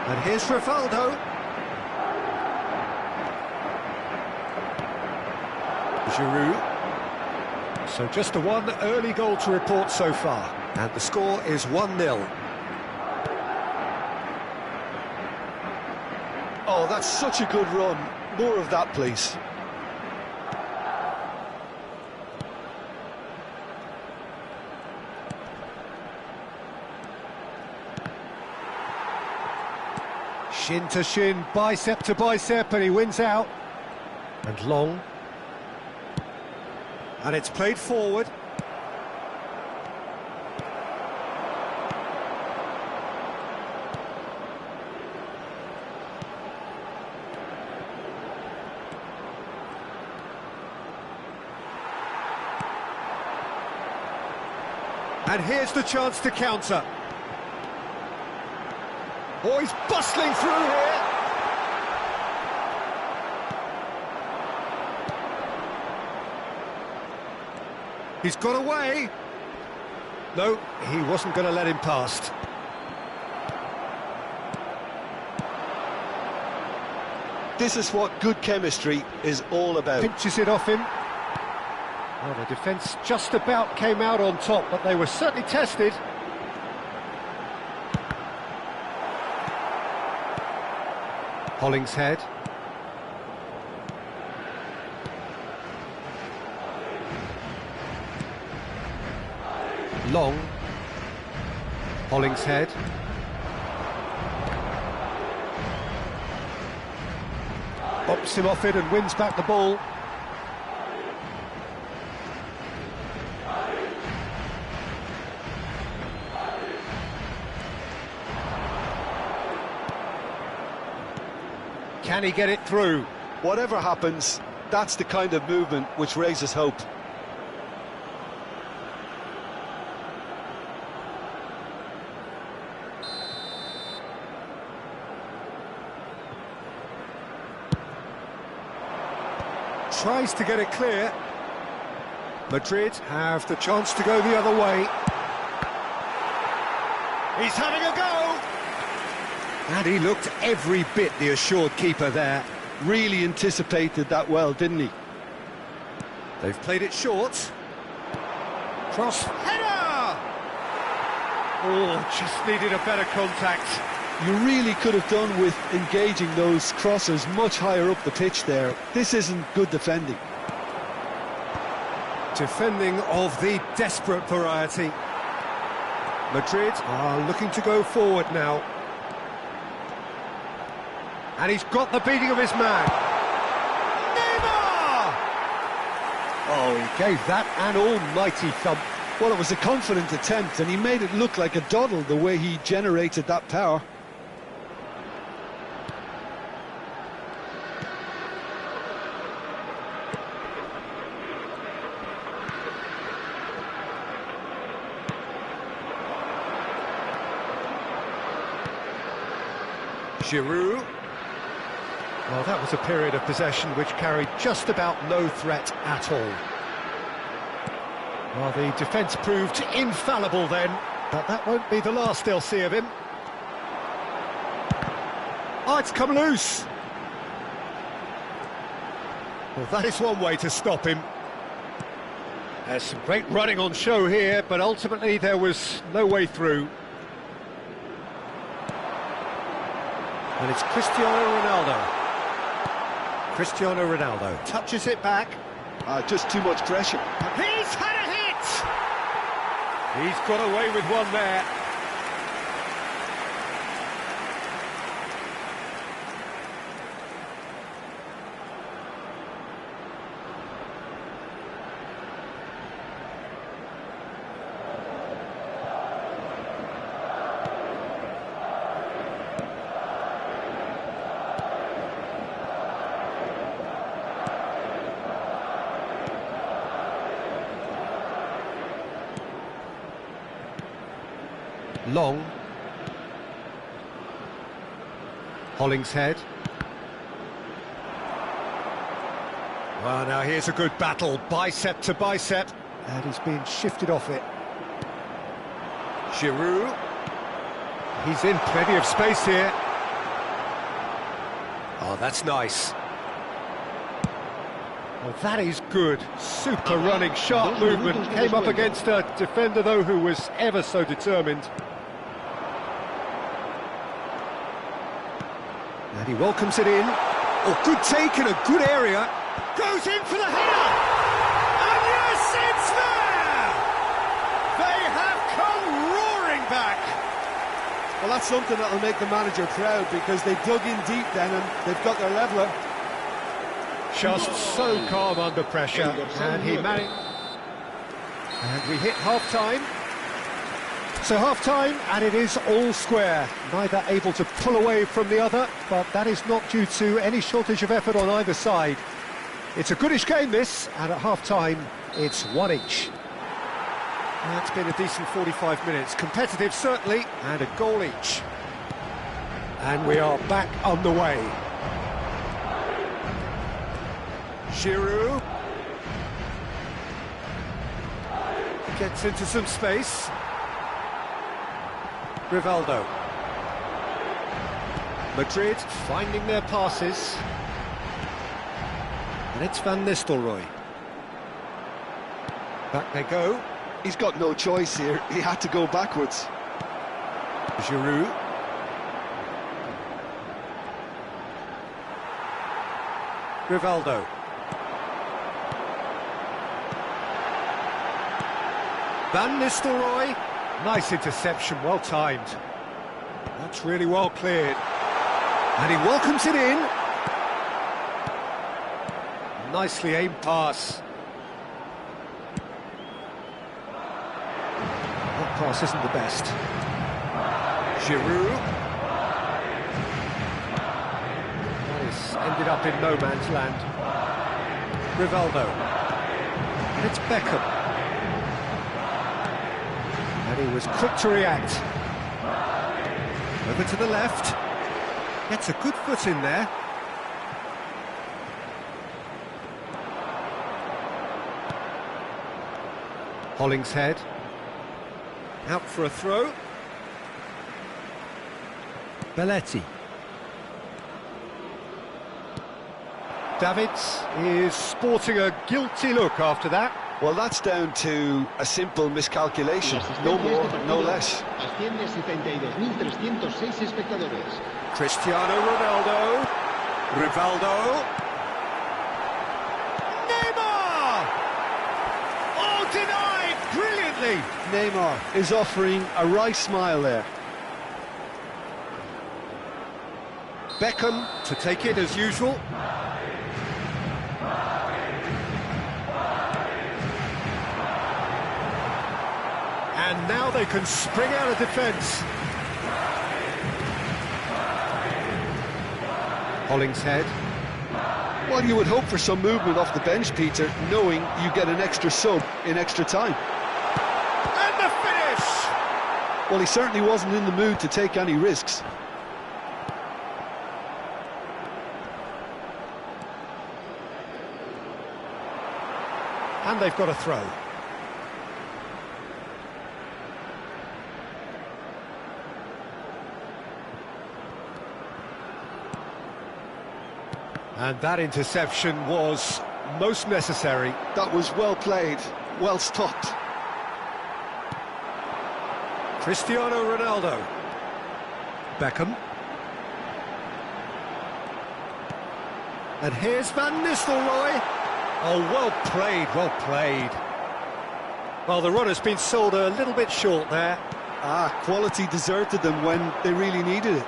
And here's Rivaldo. Giroud. So just a one early goal to report so far. And the score is 1-0. Oh, that's such a good run. More of that, please. Shin to shin, bicep to bicep, and he wins out. And long. And it's played forward. And here's the chance to counter. Oh, he's bustling through here. He's got away. No, he wasn't going to let him past. This is what good chemistry is all about. Pinches it off him. Well, the defence just about came out on top, but they were certainly tested. Hollingshead. Long. Hollingshead. Bops him off it and wins back the ball. Can he get it through? Whatever happens, that's the kind of movement which raises hope. Tries to get it clear. Madrid have the chance to go the other way. He's having a go! And he looked every bit the assured keeper there. Really anticipated that well, didn't he? They've played it short. Cross header! Oh, just needed a better contact. You really could have done with engaging those crossers much higher up the pitch there. This isn't good defending. Defending of the desperate variety. Madrid are looking to go forward now. And he's got the beating of his man. Neymar! Oh, he gave that an almighty thump. Well, it was a confident attempt, and he made it look like a doddle the way he generated that power. Giroud. Well, that was a period of possession which carried just about no threat at all. Well, the defence proved infallible then, but that won't be the last they'll see of him. Oh, it's come loose! Well, that is one way to stop him. There's some great running on show here, but ultimately there was no way through. And it's Cristiano Ronaldo. Cristiano Ronaldo touches it back. Just too much pressure. He's had a hit! He's got away with one there. Long. Hollingshead. Well, now here's a good battle, bicep to bicep, and he's being shifted off it. Giroud. He's in plenty of space here. Oh, that's nice. Well, that is good. Super running, sharp movement. Came up against a defender, though, who was ever so determined. And he welcomes it in. Oh, good take in a good area. Goes in for the header! And yes, it's there! They have come roaring back! Well, that's something that'll make the manager proud, because they dug in deep then and they've got their leveller. Just so calm under pressure, and he managed. And we hit half-time. So half-time, and it is all square. Neither able to pull away from the other, but that is not due to any shortage of effort on either side. It's a goodish game, this, and at half-time, it's one each. That's been a decent 45 minutes. Competitive, certainly, and a goal each. And we are back on the way. Giroud gets into some space. Rivaldo. Madrid finding their passes. And it's Van Nistelrooy. Back they go. He's got no choice here. He had to go backwards. Giroud. Rivaldo. Van Nistelrooy. Nice interception, well timed. That's really well cleared. And he welcomes it in. Nicely aimed pass. That pass isn't the best. Giroud. That has ended up in no man's land. Rivaldo. And it's Beckham. And he was quick to react. Over to the left. Gets a good foot in there. Hollingshead. Out for a throw. Belletti. Davids is sporting a guilty look after that. Well, that's down to a simple miscalculation. No more, no less. Cristiano Ronaldo. Rivaldo. Neymar! Oh, denied brilliantly. Neymar is offering a right smile there. Beckham to take it as usual. And now they can spring out of defence. Hollingshead. Well, you would hope for some movement off the bench, Peter, knowing you get an extra sub in extra time. And the finish! Well, he certainly wasn't in the mood to take any risks. And they've got a throw. And that interception was most necessary. That was well played, well stopped. Cristiano Ronaldo. Beckham. And here's Van Nistelrooy. Oh, well played, well played. Well, the run has been sold a little bit short there. Quality deserted them when they really needed it.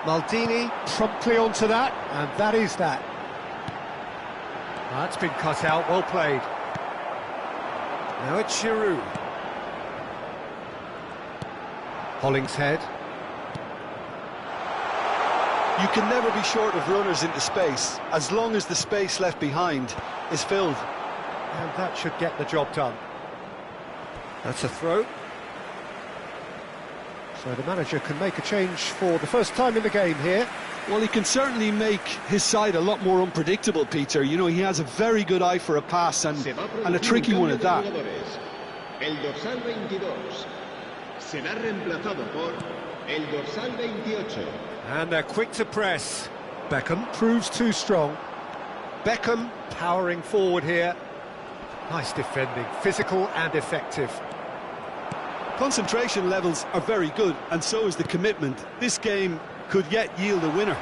Maldini promptly onto that, and that is that. That's been cut out, well played. Now it's Giroud. Hollingshead. You can never be short of runners into space, as long as the space left behind is filled. And that should get the job done. That's a throw. So the manager can make a change for the first time in the game here. Well, he can certainly make his side a lot more unpredictable, Peter. You know, he has a very good eye for a pass and a tricky one at that. El dorsal 22 será reemplazado por el dorsal 28. And they're quick to press. Beckham proves too strong. Beckham powering forward here. Nice defending, physical and effective. Concentration levels are very good, and so is the commitment. This game could yet yield a winner.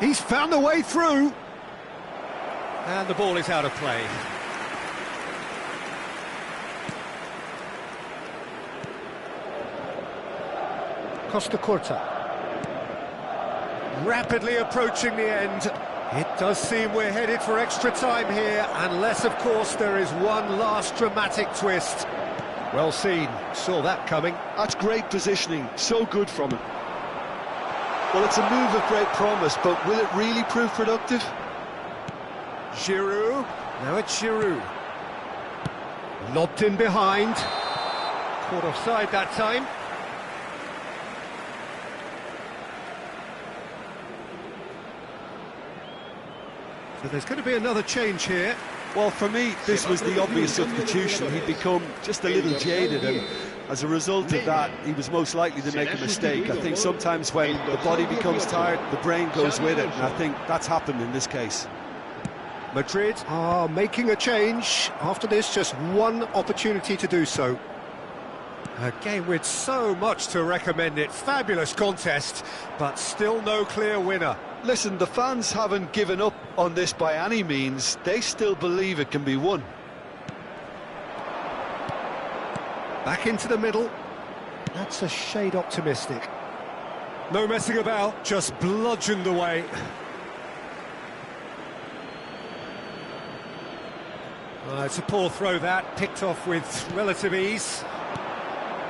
He's found a way through. And the ball is out of play. Costa Curta. Rapidly approaching the end. It does seem we're headed for extra time here, unless, of course, there is one last dramatic twist. Well seen, saw that coming. That's great positioning, so good from him. Well, it's a move of great promise, but will it really prove productive? Giroud, now it's Giroud. Lobbed in behind. Caught offside that time. So there's going to be another change here. Well, for me, this was the obvious substitution. He'd become just a little jaded, and as a result of that, he was most likely to make a mistake. I think sometimes when the body becomes tired, the brain goes with it, and I think that's happened in this case. Madrid are making a change. After this, just one opportunity to do so. A game with so much to recommend it. Fabulous contest, but still no clear winner. Listen, the fans haven't given up on this by any means. They still believe it can be won. Back into the middle. That's a shade optimistic. No messing about, just bludgeoned away. It's a poor throw that, picked off with relative ease.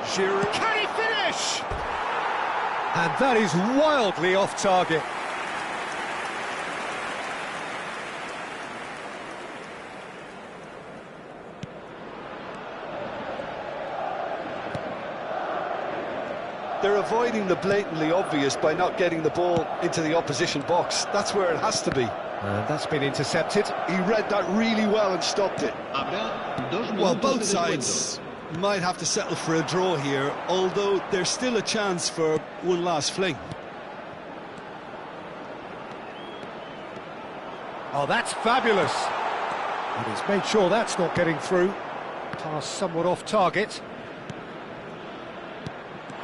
Giroud, can he finish? And that is wildly off target. They're avoiding the blatantly obvious by not getting the ball into the opposition box. That's where it has to be. And that's been intercepted. He read that really well and stopped it. Well, both sides might have to settle for a draw here, although there's still a chance for one last fling. Oh, that's fabulous. And he's made sure that's not getting through. Pass somewhat off target.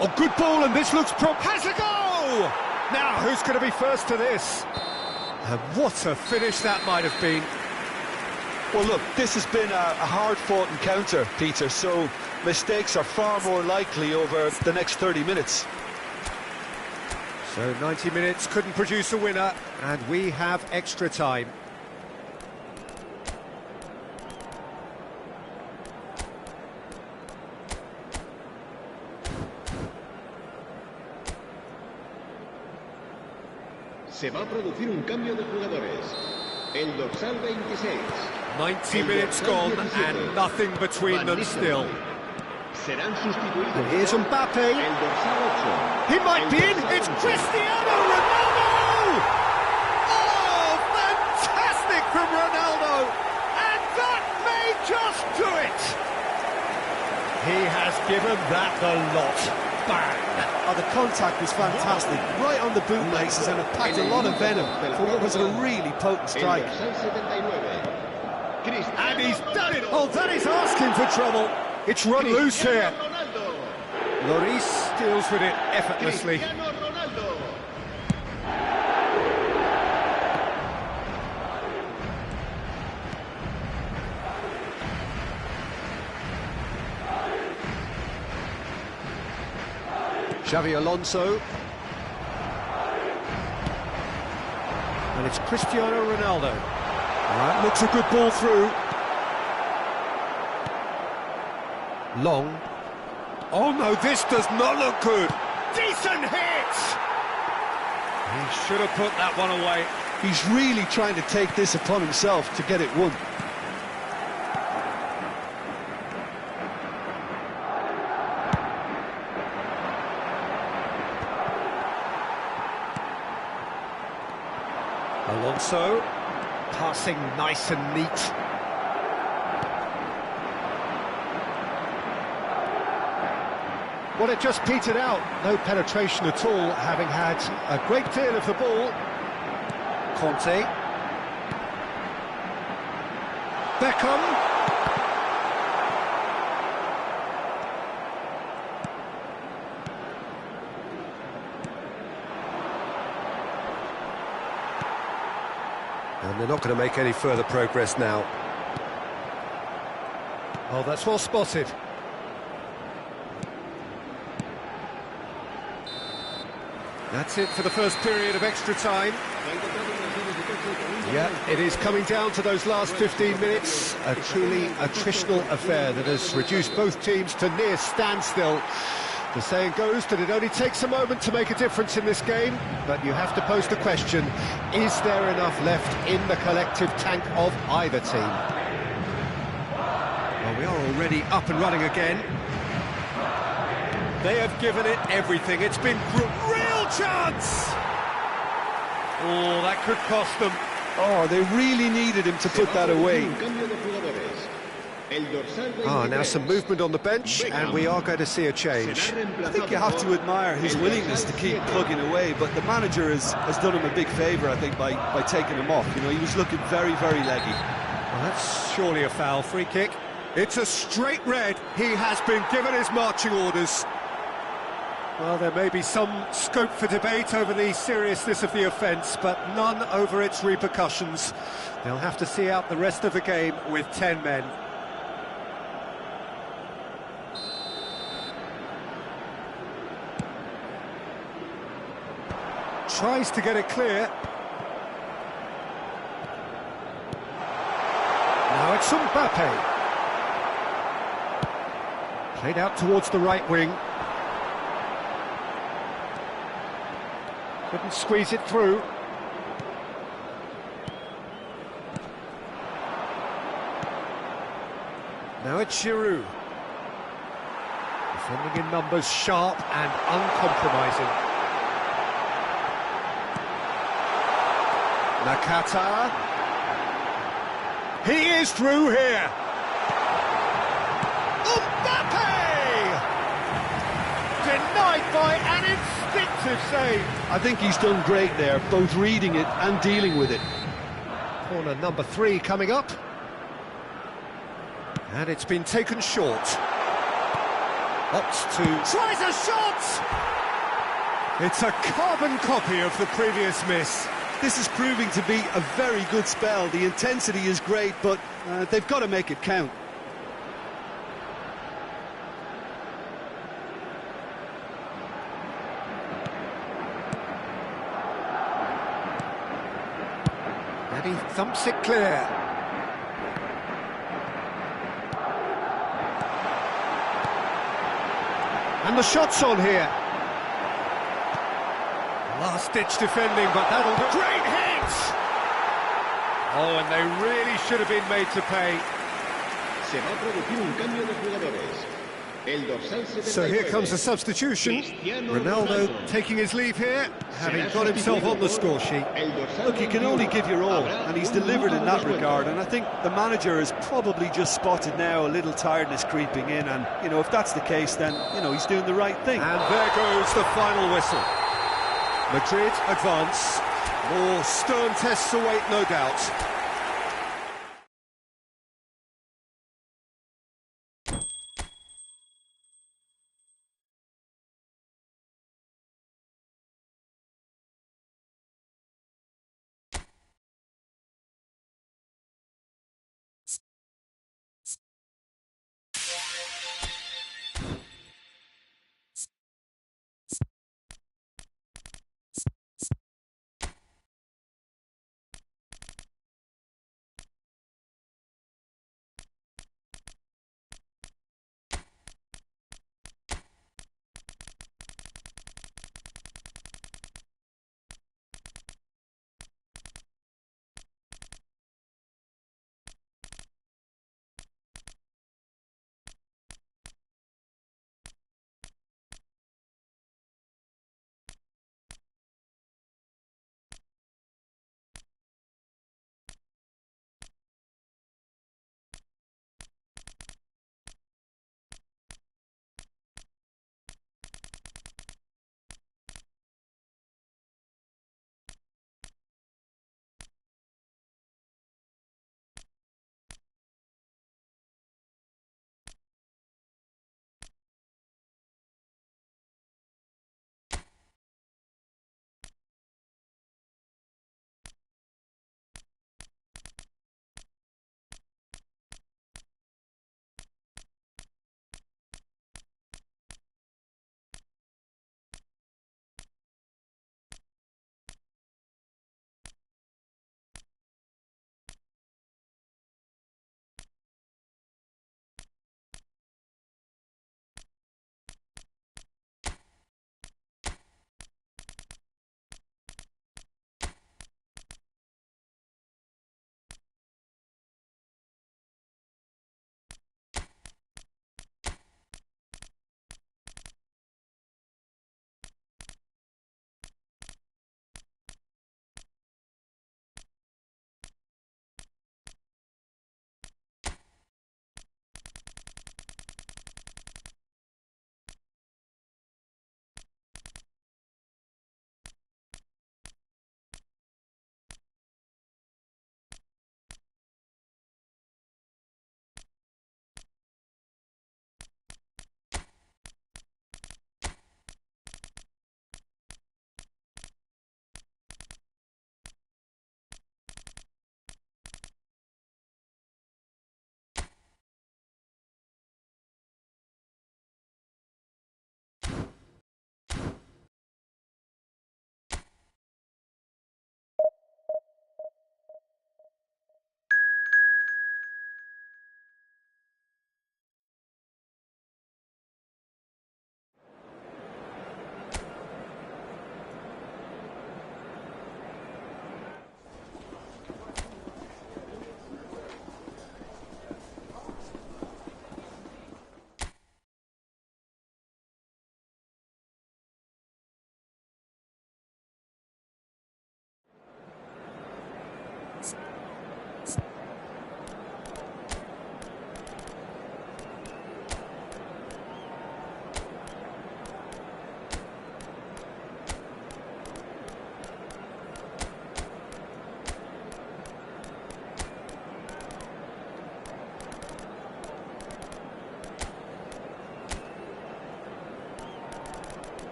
Oh, good ball, and this looks has a goal! Now, who's going to be first to this? And what a finish that might have been. Well, look, this has been a hard-fought encounter, Peter, so mistakes are far more likely over the next 30 minutes. So 90 minutes couldn't produce a winner, and we have extra time. Se va a producir un cambio de jugadores. El dorsal 26. 90 minutes gone and nothing between them still. Serán sustituidos. And here's Mbappe. El dorsal 8. He might be in. It's Cristiano Ronaldo! He has given that the lot. Bang! Oh, the contact was fantastic, right on the bootlaces, and it packed a lot of venom for what was a really potent strike. And he's done it! Oh, that is asking for trouble. It's run loose here. Lloris deals with it effortlessly. Xavi Alonso. And it's Cristiano Ronaldo. That looks a good ball through. Long. Oh no, this does not look good. Decent hit! He should have put that one away. He's really trying to take this upon himself to get it won. Alonso, passing nice and neat. Well, it just petered out. No penetration at all, having had a great deal of the ball. Conte. Beckham. And they're not going to make any further progress now. Oh, that's well spotted. That's it for the first period of extra time. Yeah, it is coming down to those last 15 minutes. A truly attritional affair that has reduced both teams to near standstill. The saying goes that it only takes a moment to make a difference in this game, but you have to pose the question, is there enough left in the collective tank of either team? Well, we are already up and running again. They have given it everything. It's been real chance! Oh, that could cost them. Oh, they really needed him to put that away. Now some movement on the bench, and we are going to see a change. I think you have to admire his willingness to keep plugging away, but the manager has done him a big favour, I think, by taking him off. You know, he was looking very, very leggy. Well, that's surely a foul. Free kick. It's a straight red. He has been given his marching orders. Well, there may be some scope for debate over the seriousness of the offence, but none over its repercussions. They'll have to see out the rest of the game with 10 men. Tries to get it clear. Now it's Mbappe. Played out towards the right wing. Couldn't squeeze it through. Now it's Giroud. Defending in numbers, sharp and uncompromising. Nakata. He is through here. Mbappe! Denied by an instinctive save. I think he's done great there, both reading it and dealing with it. Corner number 3 coming up. And it's been taken short. Opts to... Tries a shot! It's a carbon copy of the previous miss. This is proving to be a very good spell. The intensity is great, but they've got to make it count. And he thumps it clear. And the shot's on here. Last-ditch defending, but that'll do. Great hit! Oh, and they really should have been made to pay. Se va a producir un cambio de jugadores. So here comes the substitution. Ronaldo taking his leave here, having got himself on the score sheet. Look, you can only give your all, and he's delivered in that regard, and I think the manager has probably just spotted now a little tiredness creeping in, and, you know, if that's the case, then, you know, he's doing the right thing. And there goes the final whistle. Madrid advance. More stern tests await, no doubt.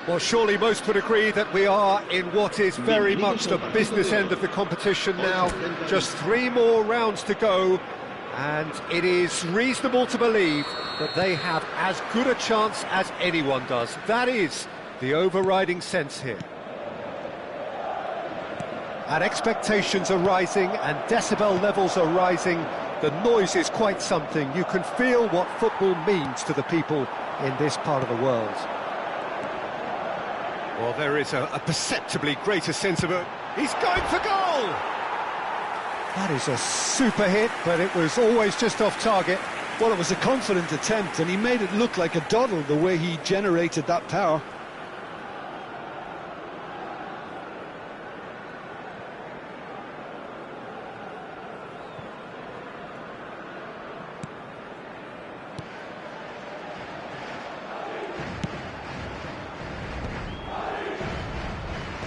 Well, surely most would agree that we are in what is very much the business end of the competition now. Just 3 more rounds to go, and it is reasonable to believe that they have as good a chance as anyone does. That is the overriding sense here. And expectations are rising and decibel levels are rising The noise is quite something. You can feel what football means to the people in this part of the world. Well, there is a perceptibly greater sense of He's going for goal! That is a super hit, but it was always just off target. Well, it was a confident attempt, and he made it look like a doddle the way he generated that power.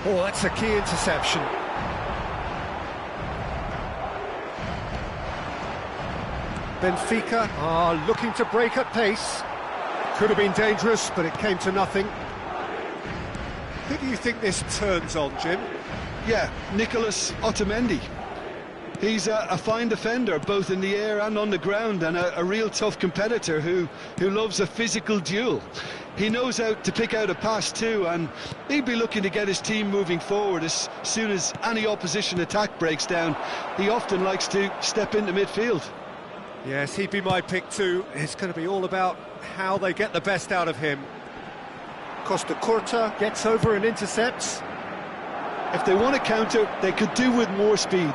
Oh, that's a key interception. Benfica are looking to break at pace. Could have been dangerous, but it came to nothing. Who do you think this turns on, Jim? Yeah, Nicolas Otamendi. He's a fine defender, both in the air and on the ground, and a real tough competitor who loves a physical duel. He knows how to pick out a pass too, and he'd be looking to get his team moving forward as soon as any opposition attack breaks down. He often likes to step into midfield. Yes, he'd be my pick too. It's going to be all about how they get the best out of him. Costa Curta gets over and intercepts. If they want to counter, they could do with more speed.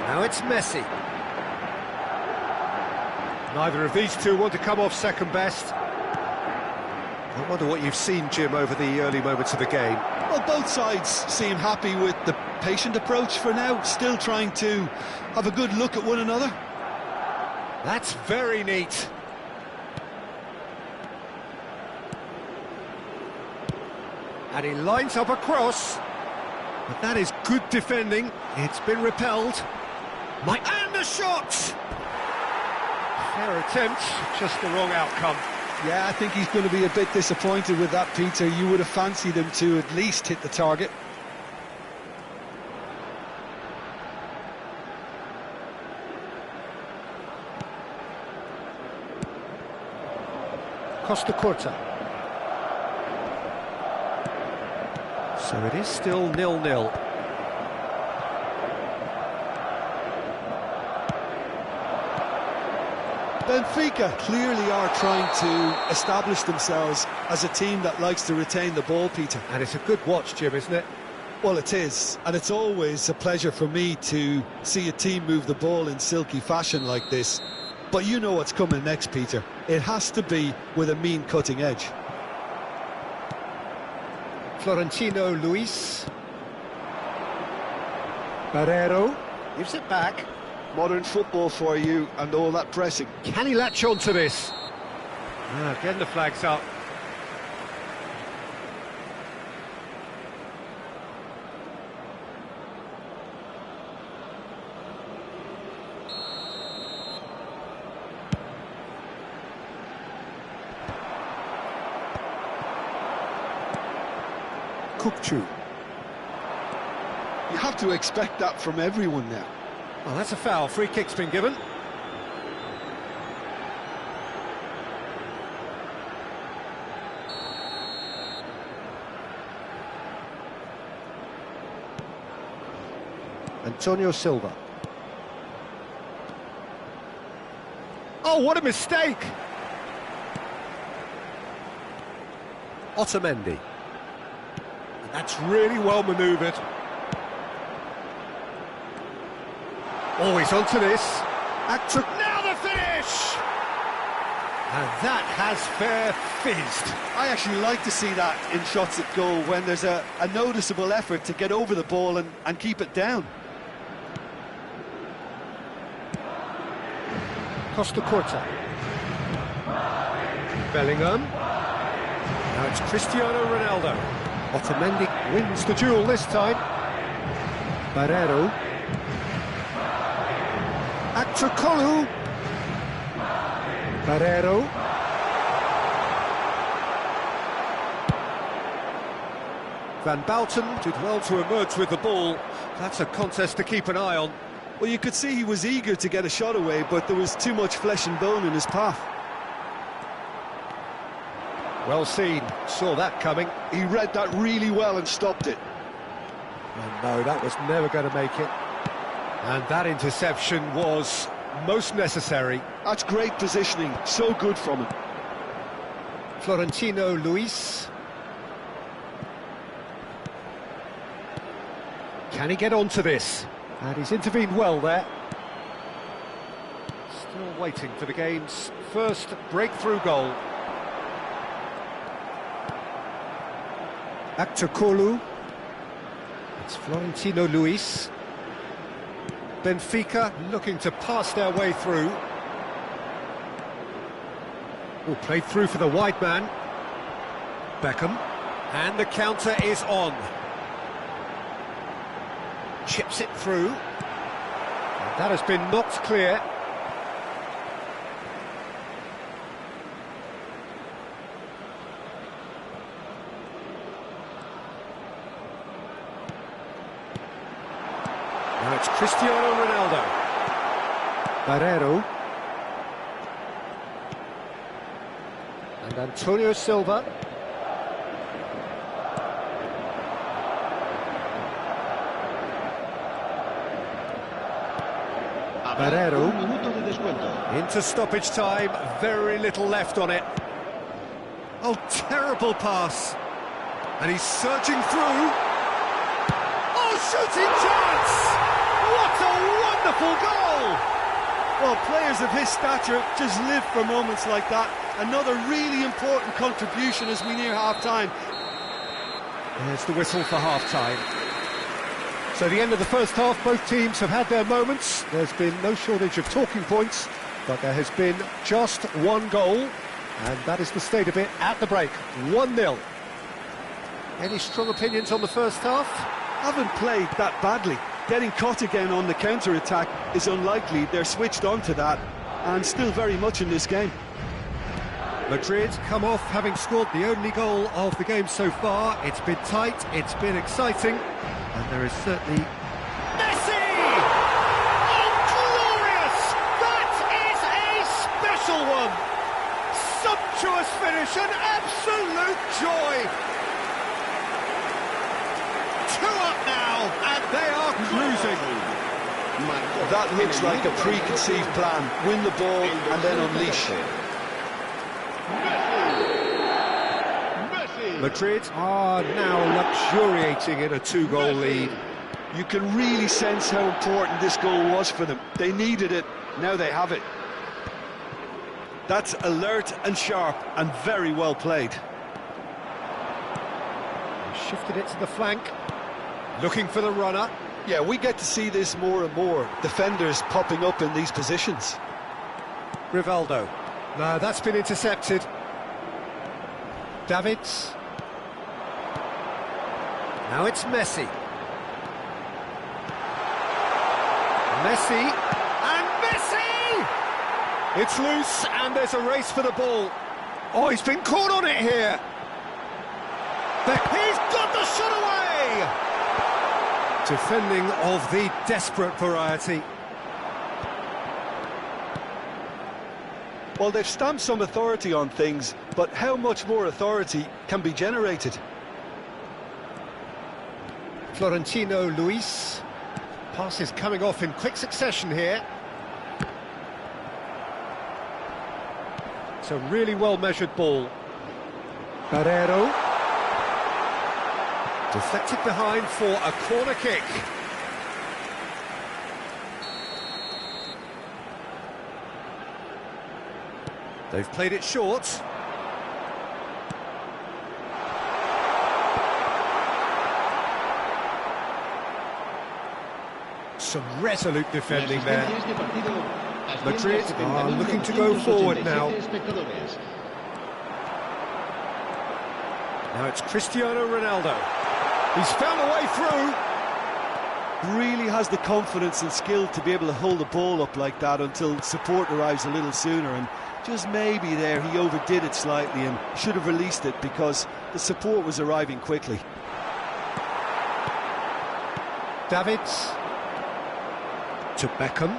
Now it's Messi. Neither of these two want to come off second best. I wonder what you've seen, Jim, over the early moments of the game. Well, both sides seem happy with the patient approach for now, still trying to have a good look at one another. That's very neat. And he lines up a cross. But that is good defending. It's been repelled. And the shot! Fair attempt, just the wrong outcome. Yeah, I think he's going to be a bit disappointed with that, Peter. You would have fancied him to at least hit the target. Costa Curta. So it is still 0-0. Benfica clearly are trying to establish themselves as a team that likes to retain the ball, Peter. And it's a good watch, Jim, isn't it? Well, it is, and it's always a pleasure for me to see a team move the ball in silky fashion like this. But you know what's coming next, Peter. It has to be with a mean cutting edge. Florentino Luis. Barreiro gives it back. Modern football for you and all that pressing. Can he latch on to this? Getting the flags up. Kukçu. You have to expect that from everyone now. Well, that's a foul. Free kick's been given. Antonio Silva. Oh, what a mistake! Otamendi. That's really well manoeuvred. Oh, he's onto this. Now the finish! And that has fair fizzed. I actually like to see that in shots at goal, when there's a noticeable effort to get over the ball and keep it down. Costa Curta. Bellingham. Now it's Cristiano Ronaldo. Otamendi wins the duel this time. Barreiro. Actocolu. Barreiro. Van Bouten did well to emerge with the ball. That's a contest to keep an eye on. Well, you could see he was eager to get a shot away, but there was too much flesh and bone in his path. Well seen, saw that coming. He read that really well and stopped it. And no, that was never going to make it. And that interception was most necessary. That's great positioning, so good from him. Florentino Luis. Can he get onto this? And he's intervened well there. Still waiting for the game's first breakthrough goal. Aktakolu. It's Florentino Luis. Benfica looking to pass their way through. Oh, played through for the wide man. Beckham. And the counter is on. Chips it through. And that has been knocked clear. Now it's Cristiano Ronaldo. Barreiro. And Antonio Silva. Barreiro. Into stoppage time, very little left on it. Oh, terrible pass. And he's surging through. Oh, shooting chance! What a wonderful goal! Well, players of his stature just live for moments like that. Another really important contribution as we near half-time. There's the whistle for half-time. So the end of the first half, both teams have had their moments. There's been no shortage of talking points, but there has been just one goal, and that is the state of it at the break. 1-0. Any strong opinions on the first half? Haven't played that badly. Getting caught again on the counter-attack is unlikely. They're switched on to that, and still very much in this game. Madrid come off having scored the only goal of the game so far. It's been tight, it's been exciting, and there is certainly... Messi! Oh, glorious! That is a special one! Sumptuous finish, an absolute joy! 2 up now, and they are cruising. That looks like a preconceived plan. Win the ball and then unleash. Madrid are now luxuriating in a 2-goal lead. You can really sense how important this goal was for them. They needed it, now they have it. That's alert and sharp and very well played. Shifted it to the flank, looking for the runner. Yeah, we get to see this more and more. Defenders popping up in these positions. Rivaldo. No, that's been intercepted. Davids. Now it's Messi. Messi. And Messi! It's loose, and there's a race for the ball. Oh, he's been caught on it here. He's got the shot away! Defending of the desperate variety. Well, they've stamped some authority on things, but how much more authority can be generated? Florentino Luis. Passes coming off in quick succession here. It's a really well-measured ball. Barreiro. Deflected behind for a corner kick. They've played it short. Some resolute defending there. Madrid are looking to go forward now. Now it's Cristiano Ronaldo. He's found a way through. Really has the confidence and skill to be able to hold the ball up like that until support arrives a little sooner, and just maybe there he overdid it slightly and should have released it because the support was arriving quickly. Davids to Beckham.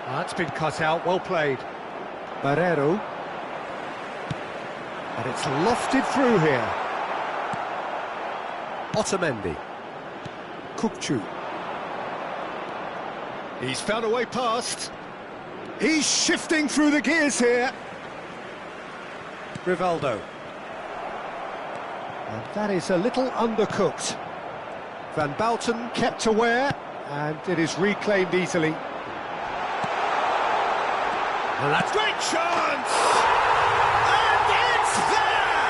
That's been cut out, well played. Barreiro. And it's lofted through here. Otamendi. Kukcu. He's found a way past. He's shifting through the gears here. Rivaldo. And that is a little undercooked. Van Bouten kept aware, and it is reclaimed easily. And that's great chance! And it's there!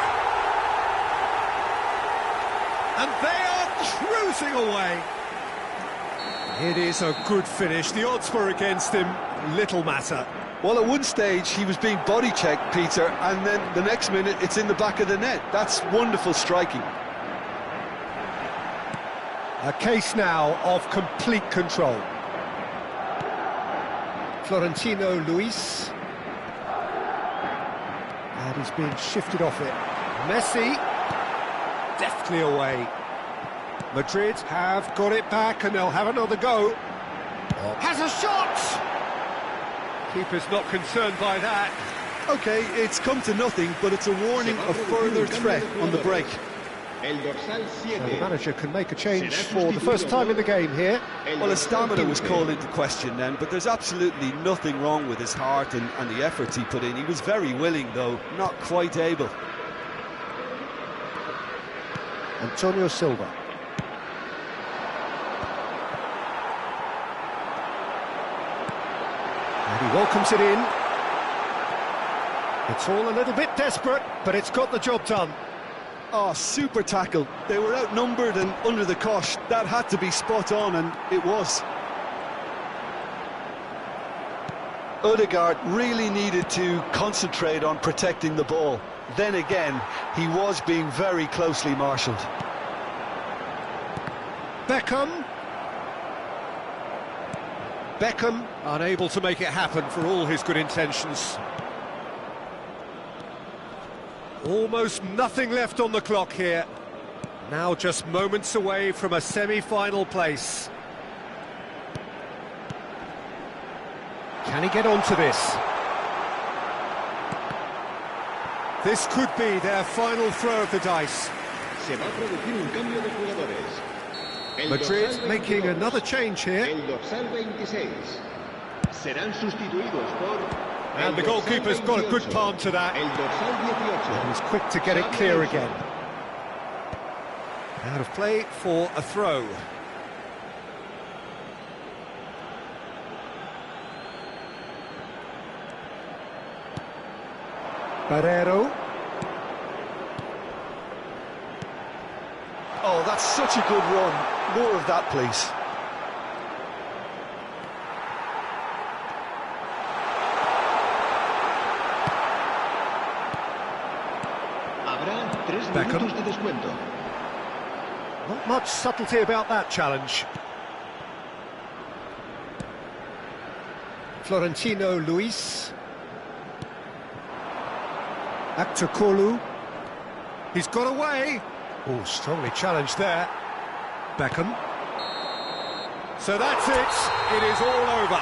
And they are cruising away. It is a good finish. The odds were against him. Little matter. Well, at one stage he was being body checked, Peter, and then the next minute it's in the back of the net. That's wonderful striking. A case now of complete control. Florentino Luis. And he's being shifted off it. Messi. Deftly away. Madrid have got it back and they'll have another go. Has a shot! Keeper's not concerned by that. OK, it's come to nothing, but it's a warning of further threat on the break. El dorsal So the 7. manager can make a change for the first time in the game here. Well, his stamina was called into question then, but there's absolutely nothing wrong with his heart and the efforts he put in. He was very willing, though, not quite able. Antonio Silva. And he welcomes it in. It's all a little bit desperate, but it's got the job done. Oh, super tackle. They were outnumbered and under the cosh. That had to be spot on, and it was. Odegaard really needed to concentrate on protecting the ball. Then again, he was being very closely marshalled. Beckham. Beckham unable to make it happen for all his good intentions. Almost nothing left on the clock here. Now just moments away from a semi-final place. Can he get onto this? This could be their final throw of the dice. Se va a producir un cambio de jugadores. El Madrid dorsal making 22. another change here. El dorsal 26. Serán sustituidos por... And the goalkeeper's got a good palm to that. El dorsal 18. He's quick to get it clear again. Out of play for a throw. Barrero. Oh, that's such a good run. More of that, please. Habrá 3 Beckham. minutos de descuento. Not much subtlety about that challenge. Florentino Luis. Aktakolu. He's got away. Oh, strongly challenged there. Beckham. So that's it. It is all over.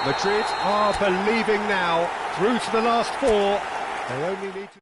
Madrid are believing now. Through to the last four. They only need to...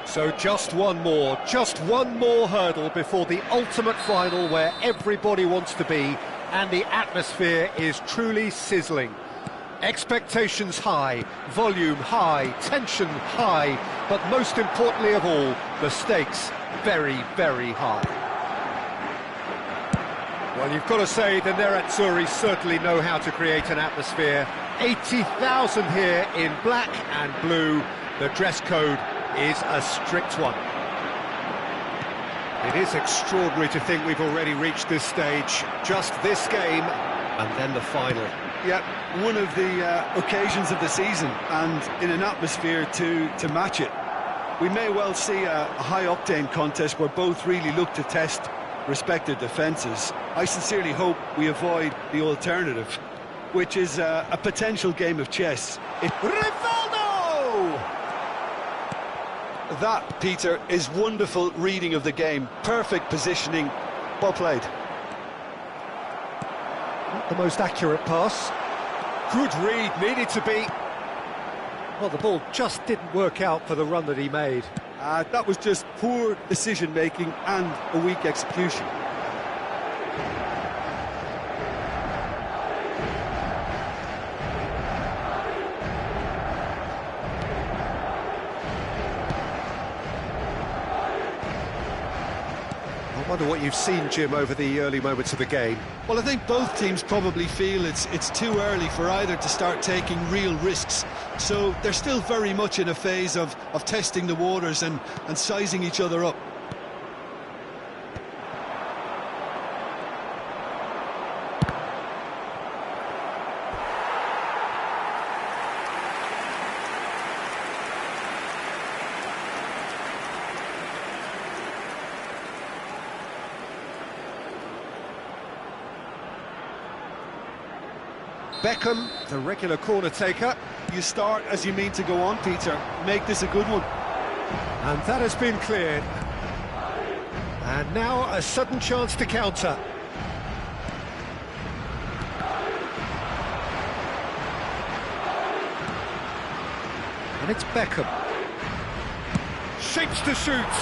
So just one more hurdle before the ultimate final where everybody wants to be, and the atmosphere is truly sizzling. Expectations high, volume high, tension high, but most importantly of all, the stakes very, very high. Well, you've got to say the Nerazzurri certainly know how to create an atmosphere. 80,000 here in black and blue. The dress code is a strict one. It is extraordinary to think we've already reached this stage. Just this game, and then the final. Yeah, one of the occasions of the season, and in an atmosphere to match it. We may well see a high-octane contest where both really look to test respective defences. I sincerely hope we avoid the alternative, which is a potential game of chess. Rivaldo! That, Peter, is wonderful reading of the game. Perfect positioning. Well played. Not the most accurate pass. Good read, needed to be. Well, the ball just didn't work out for the run that he made. That was just poor decision-making and a weak execution. I wonder what you've seen, Jim, over the early moments of the game. Well, I think both teams probably feel it's too early for either to start taking real risks. So they're still very much in a phase of testing the waters and sizing each other up. Beckham, the regular corner taker. You start as you mean to go on, Peter. Make this a good one. And that has been cleared. And now a sudden chance to counter. And it's Beckham. Shapes to shoot.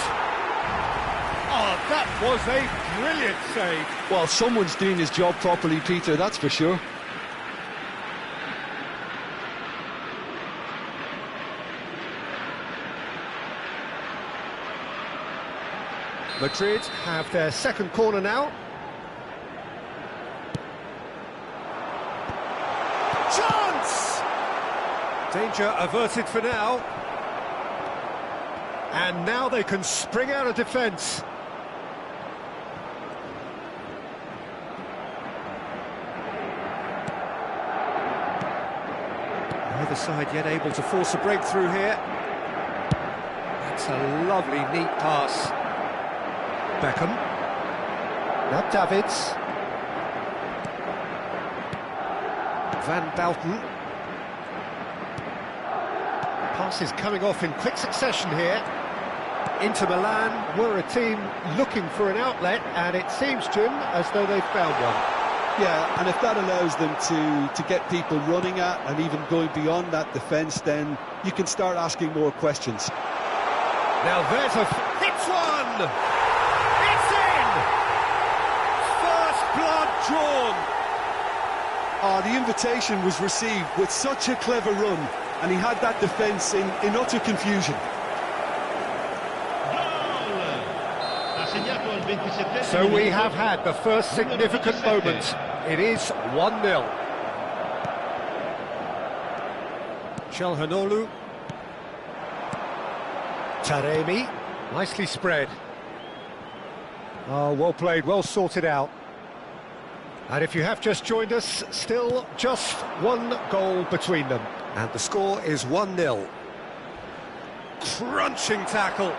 Oh, that was a brilliant save. Well, someone's doing his job properly, Peter, that's for sure. Madrid have their second corner now. Chance! Danger averted for now. And now they can spring out of defence. Neither side yet able to force a breakthrough here. That's a lovely, neat pass. Beckham. Now Davids. Van Bouten. Pass is coming off in quick succession here. Inter Milan were a team looking for an outlet, and it seems, Jim, as though they've found one. Yeah, and if that allows them to get people running at and even going beyond that defence, then you can start asking more questions. Now there's hits one! It's in! First blood drawn! The invitation was received with such a clever run, and he had that defence in utter confusion. So we have had the first significant moment. It is 1-0. Çalhanoğlu. Taremi. Nicely spread. Oh, well played, well sorted out. And if you have just joined us, still just one goal between them. And the score is 1-0. Crunching tackle.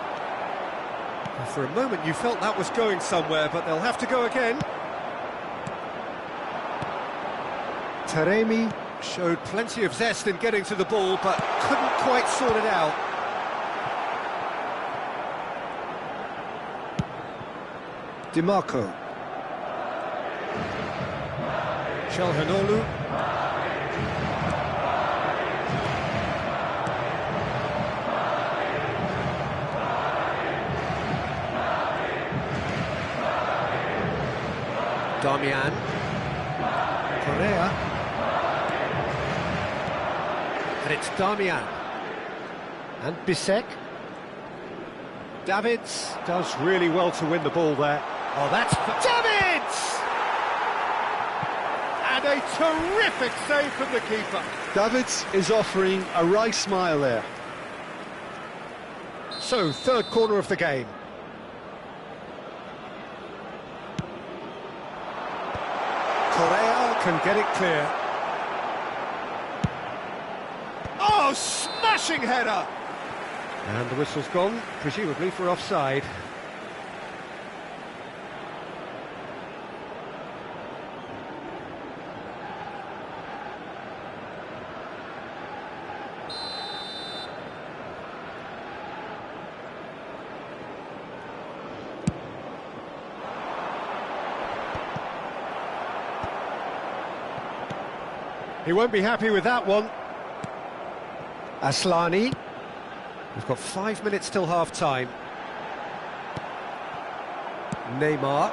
For a moment you felt that was going somewhere, but they'll have to go again. Taremi showed plenty of zest in getting to the ball, but couldn't quite sort it out. Di Marco. Çalhanoğlu. Damian. Correa. And it's Damian. And Bisek. Davids does really well to win the ball there. Oh, that's... Davids! And a terrific save from the keeper. Davids is offering a wry smile there. So, third corner of the game. Correa can get it clear. Oh, smashing header! And the whistle's gone, presumably for offside. He won't be happy with that one. Aslani. We've got 5 minutes till half-time. Neymar.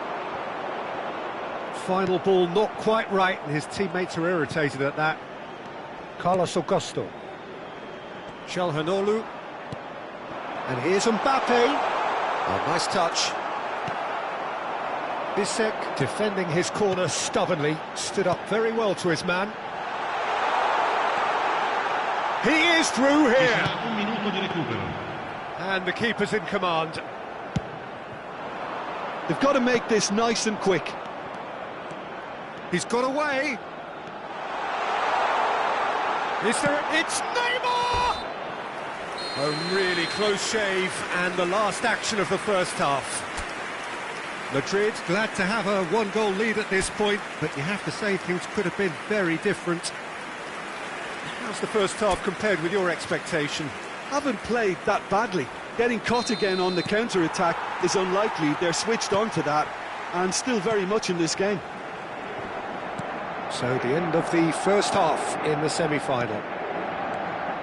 Final ball not quite right, and his teammates are irritated at that. Carlos Augusto. Çalhanoğlu. And here's Mbappe. Oh, nice touch. Bisek defending his corner stubbornly. Stood up very well to his man. He is through here. And the keeper's in command. They've got to make this nice and quick. He's got away. Is there... It's Neymar! A really close shave, and the last action of the first half. Madrid glad to have a one-goal lead at this point, but you have to say things could have been very different. How's the first half compared with your expectation? Haven't played that badly. Getting caught again on the counter-attack is unlikely. They're switched on to that, and still very much in this game. So the end of the first half in the semi-final.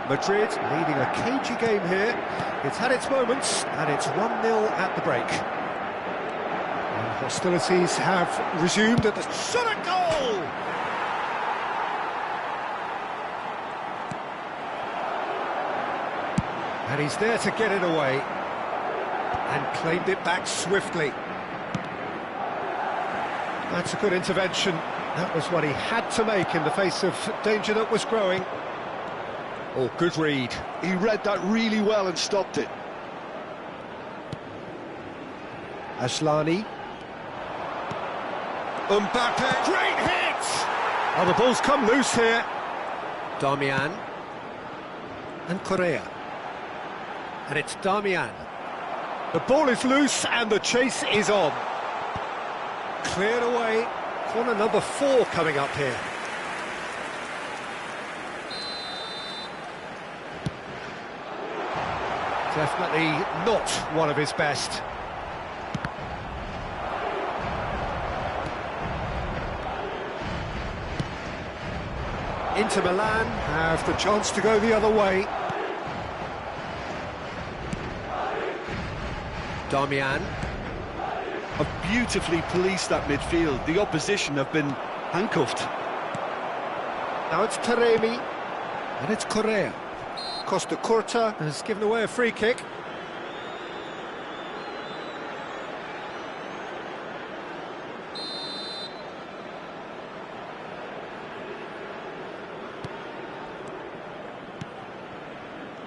Madrid leading a cagey game here. It's had its moments, and it's 1-0 at the break. And hostilities have resumed at the... Shot a goal! And he's there to get it away. And claimed it back swiftly. That's a good intervention. That was what he had to make in the face of danger that was growing. Oh, good read. He read that really well and stopped it. Aslani. Mbappe. Great hit! Oh, the ball's come loose here. Damian. And Correa. And it's Damian. The ball is loose and the chase is on. Cleared away. Corner number 4 coming up here. Definitely not one of his best. Inter Milan have the chance to go the other way. Damian. Have beautifully policed that midfield. The opposition have been handcuffed. Now it's Taremi. And it's Correa. Costa Curta has given away a free kick.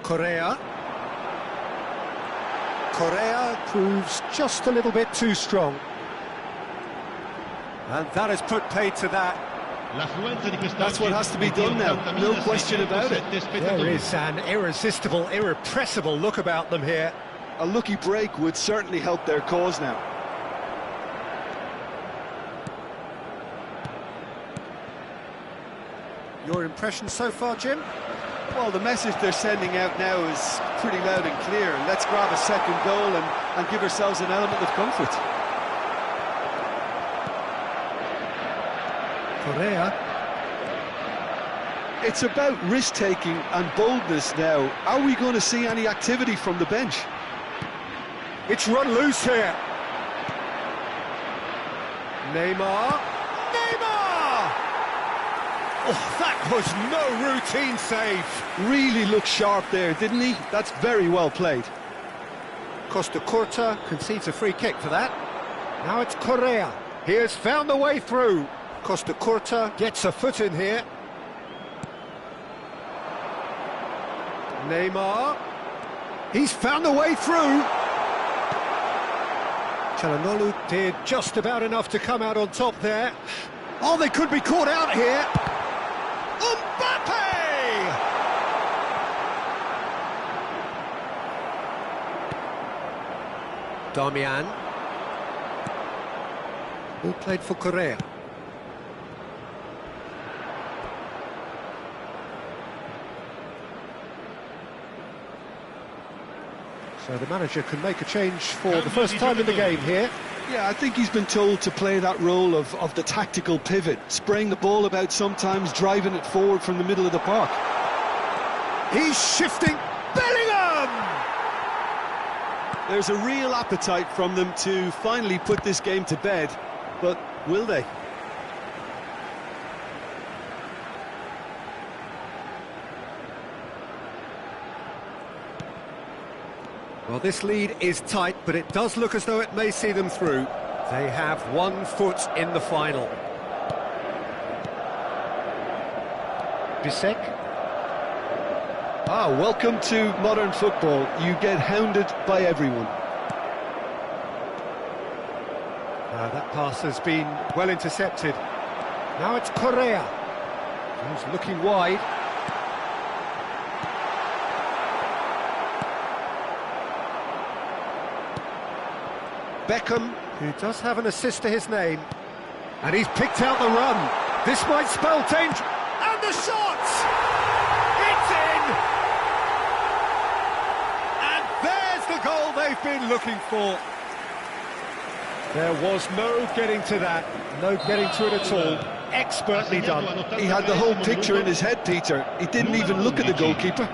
Correa. Correa proves just a little bit too strong. And that has put paid to that. That's what has to be done now, no question about it. There is an irresistible, irrepressible look about them here. A lucky break would certainly help their cause now. Your impression so far, Jim? Well, the message they're sending out now is pretty loud and clear. Let's grab a second goal and give ourselves an element of comfort. Correa. It's about risk-taking and boldness now. Are we going to see any activity from the bench? It's run loose here. Neymar. Oh, that was no routine save. Really looked sharp there, didn't he? That's very well played. Costa Curta concedes a free kick for that. Now it's Correa. He has found the way through. Costa Curta gets a foot in here. Neymar. He's found the way through. Çalhanoğlu did just about enough to come out on top there. Oh, they could be caught out here. Mbappe! Damian. Who played for Correa? So the manager can make a change for the first time in the game here. Yeah, I think he's been told to play that role of the tactical pivot, spraying the ball about sometimes, driving it forward from the middle of the park. He's shifting. Bellingham! There's a real appetite from them to finally put this game to bed, but will they? Well, this lead is tight, but it does look as though it may see them through. They have 1 foot in the final. Bisek. Welcome to modern football. You get hounded by everyone. That pass has been well intercepted. Now it's Correa, who's looking wide. Beckham, who does have an assist to his name, and he's picked out the run. This might spell danger, and the shot! It's in! And there's the goal they've been looking for. There was no getting to that, no getting to it at all. Expertly done. He had the whole picture in his head, Peter. He didn't even look at the goalkeeper.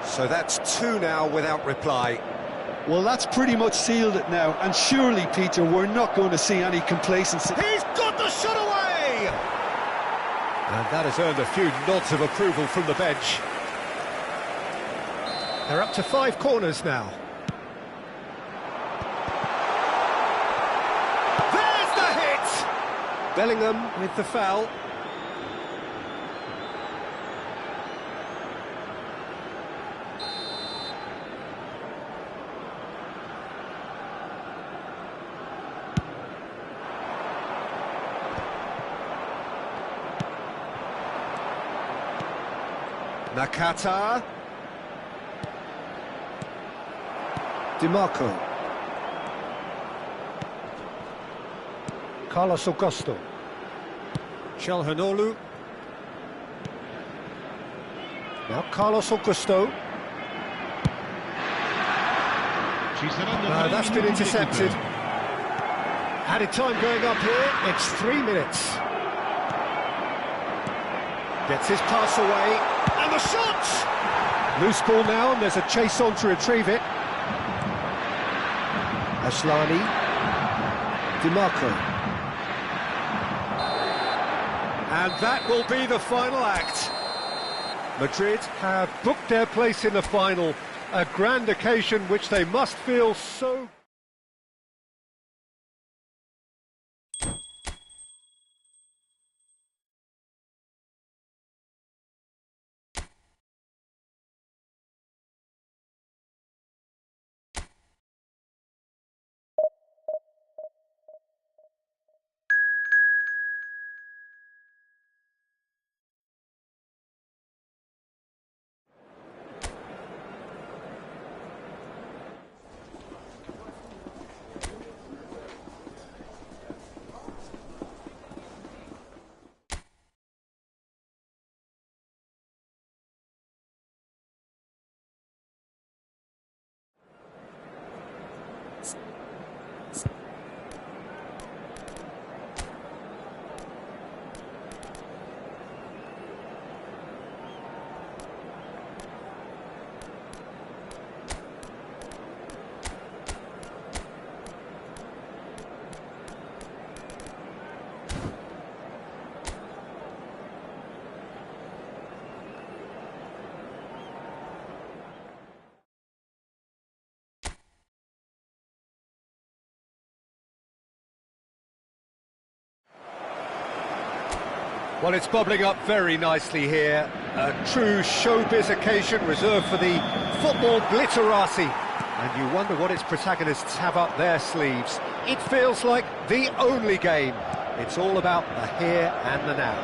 So that's 2 now without reply. Well, that's pretty much sealed it now, and surely, Peter, we're not going to see any complacency. He's got the shot away! And that has earned a few nods of approval from the bench. They're up to 5 corners now. There's the hit! Bellingham with the foul. Nakata. DiMarco. Carlos Augusto. Çalhanoğlu. Now Carlos Augusto. That's been intercepted. Added time going up here. It's 3 minutes. Gets his pass away. And the shot! Loose ball now, and there's a chase on to retrieve it. Aslani. DiMarco. And that will be the final act. Madrid have booked their place in the final. A grand occasion which they must feel so... Well, it's bubbling up very nicely here. A true showbiz occasion reserved for the football glitterati. And you wonder what its protagonists have up their sleeves. It feels like the only game. It's all about the here and the now.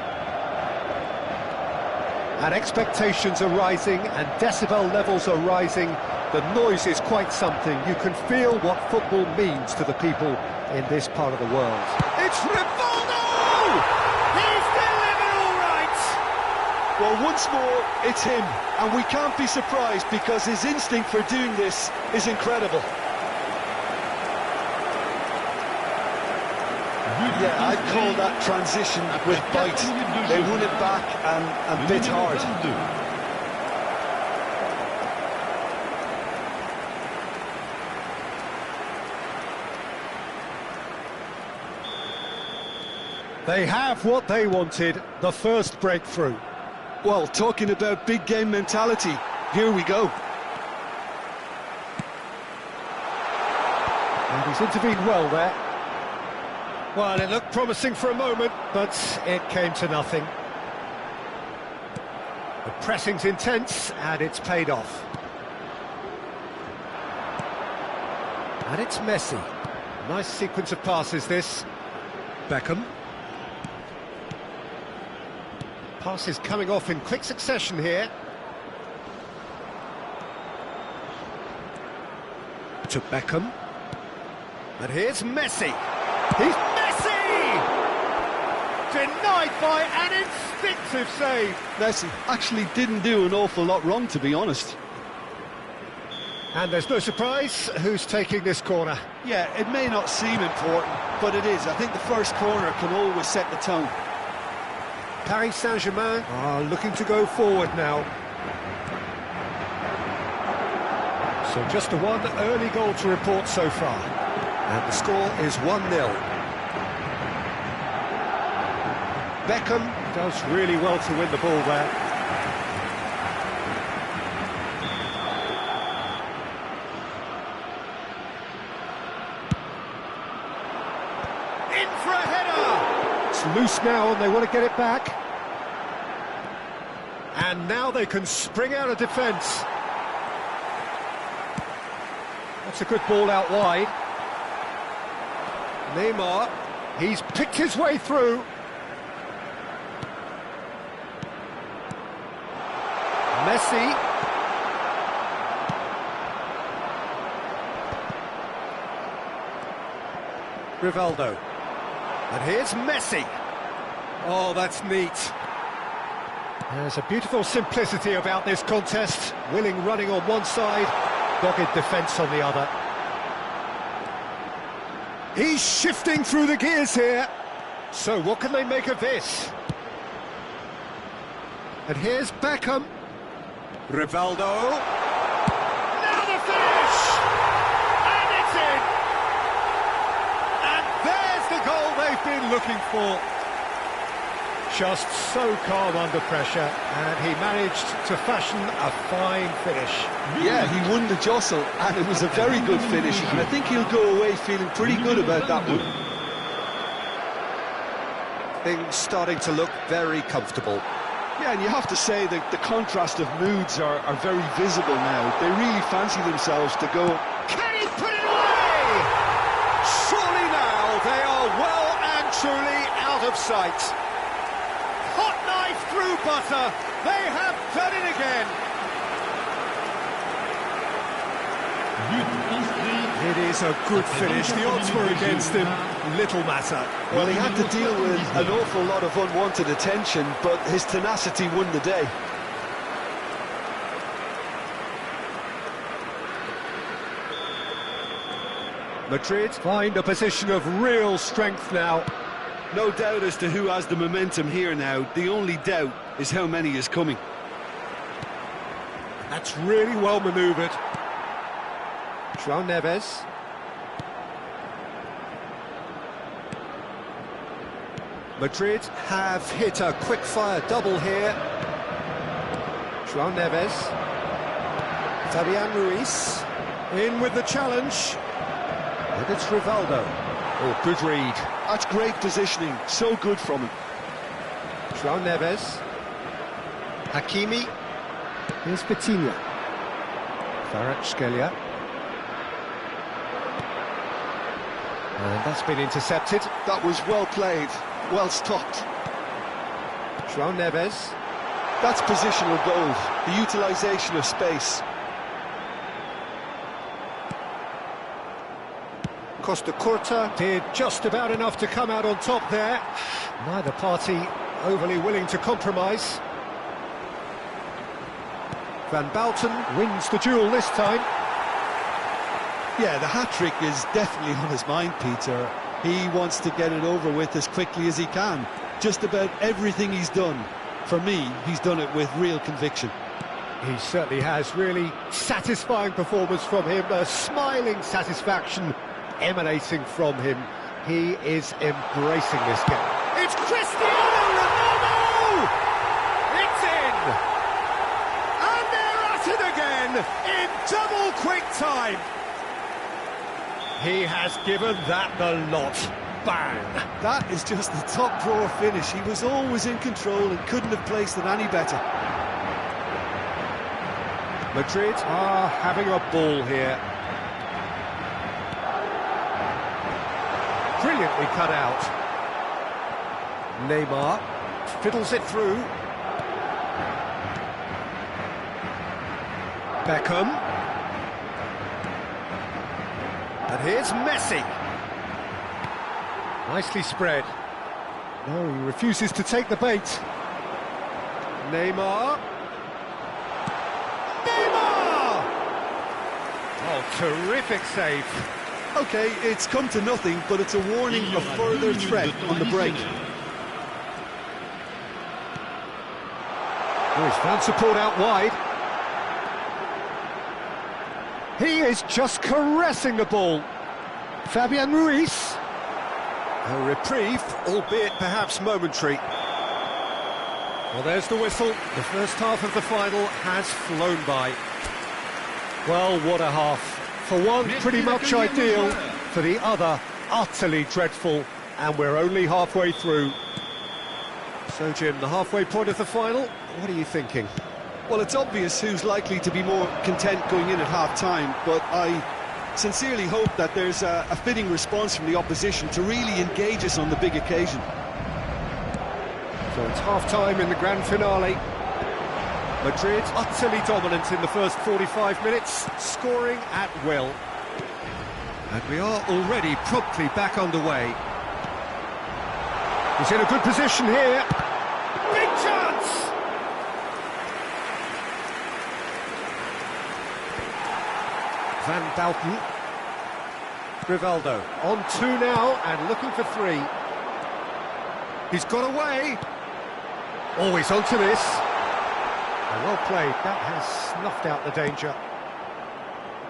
And expectations are rising and decibel levels are rising. The noise is quite something. You can feel what football means to the people in this part of the world. It's Rivaldo! He's delivered all right! Well, once more, it's him. And we can't be surprised because his instinct for doing this is incredible. Yeah, I'd call that transition with bite. They won it back and bit hard. They have what they wanted, the first breakthrough. Well, talking about big game mentality, here we go. And he's intervened well there. Well, it looked promising for a moment, but it came to nothing. The pressing's intense, and it's paid off. And it's Messi. Nice sequence of passes, this. Beckham. Passes coming off in quick succession here. To Beckham. And here's Messi. He's Messi! Denied by an instinctive save. Messi actually didn't do an awful lot wrong, to be honest. And there's no surprise who's taking this corner. Yeah, it may not seem important, but it is. I think the first corner can always set the tone. Paris Saint-Germain are looking to go forward now. So just the one early goal to report so far. And the score is 1-0. Beckham does really well to win the ball there. In for a header! It's loose now and they want to get it back. And now they can spring out of defence. That's a good ball out wide. Neymar, he's picked his way through. Messi. Rivaldo. And here's Messi. Oh, that's neat. There's a beautiful simplicity about this contest. Willing running on one side, dogged defence on the other. He's shifting through the gears here. So what can they make of this? And here's Beckham. Rivaldo. Now the finish! And it's in! And there's the goal they've been looking for. Just so calm under pressure, and he managed to fashion a fine finish. Yeah, he won the jostle, and it was a very good finish, and I think he'll go away feeling pretty good about that one. Things starting to look very comfortable. Yeah, and you have to say that the contrast of moods are very visible now. They really fancy themselves to go. Can he put it away? Surely now they are well and truly out of sight. Hot knife through butter. They have done it again. It is a good finish. The odds were against him. Little matter. Well, he had to deal with an awful lot of unwanted attention, but his tenacity won the day. Madrid find a position of real strength now. No doubt as to who has the momentum here now. The only doubt is how many is coming. That's really well manoeuvred. João Neves. Madrid have hit a quick-fire double here. João Neves. Fabian Ruiz. In with the challenge. And it's Rivaldo. Oh, good read. That's great positioning. So good from him. João Neves. Hakimi. Here's Vitinha. Kvaratskhelia. And that's been intercepted. That was well played, well stopped. João Neves. That's positional gold, the utilisation of space. Costa Curta did just about enough to come out on top there. Neither party overly willing to compromise. Van Bouten wins the duel this time. Yeah, the hat-trick is definitely on his mind, Peter. He wants to get it over with as quickly as he can. Just about everything he's done, for me, he's done it with real conviction. He certainly has. Really satisfying performance from him. A smiling satisfaction emanating from him. He is embracing this game. It's Cristiano Ronaldo! It's in! And they're at it again in double quick time. He has given that the lot. Bang! That is just the top drawer finish. He was always in control and couldn't have placed it any better. Madrid are having a ball here. Brilliantly cut out. Neymar fiddles it through. Beckham. And here's Messi. Nicely spread. No, he refuses to take the bait. Neymar. Neymar! Oh, terrific save. OK, it's come to nothing, but it's a warning of further threat on the break. Oh, he's found support out wide. He is just caressing the ball. Fabian Ruiz. A reprieve, albeit perhaps momentary. Well, there's the whistle. The first half of the final has flown by. Well, what a half. For one, pretty much ideal. For the other, utterly dreadful. And we're only halfway through. So, Jim, the halfway point of the final, what are you thinking? Well, it's obvious who's likely to be more content going in at half-time, but I sincerely hope that there's a fitting response from the opposition to really engage us on the big occasion. So it's half-time in the grand finale. Madrid utterly dominant in the first 45 minutes, scoring at will. And we are already promptly back underway. He's in a good position here. Big chance! Van Bouten. Rivaldo on two now and looking for three. He's got away. Oh, he's onto this. Well played. That has snuffed out the danger.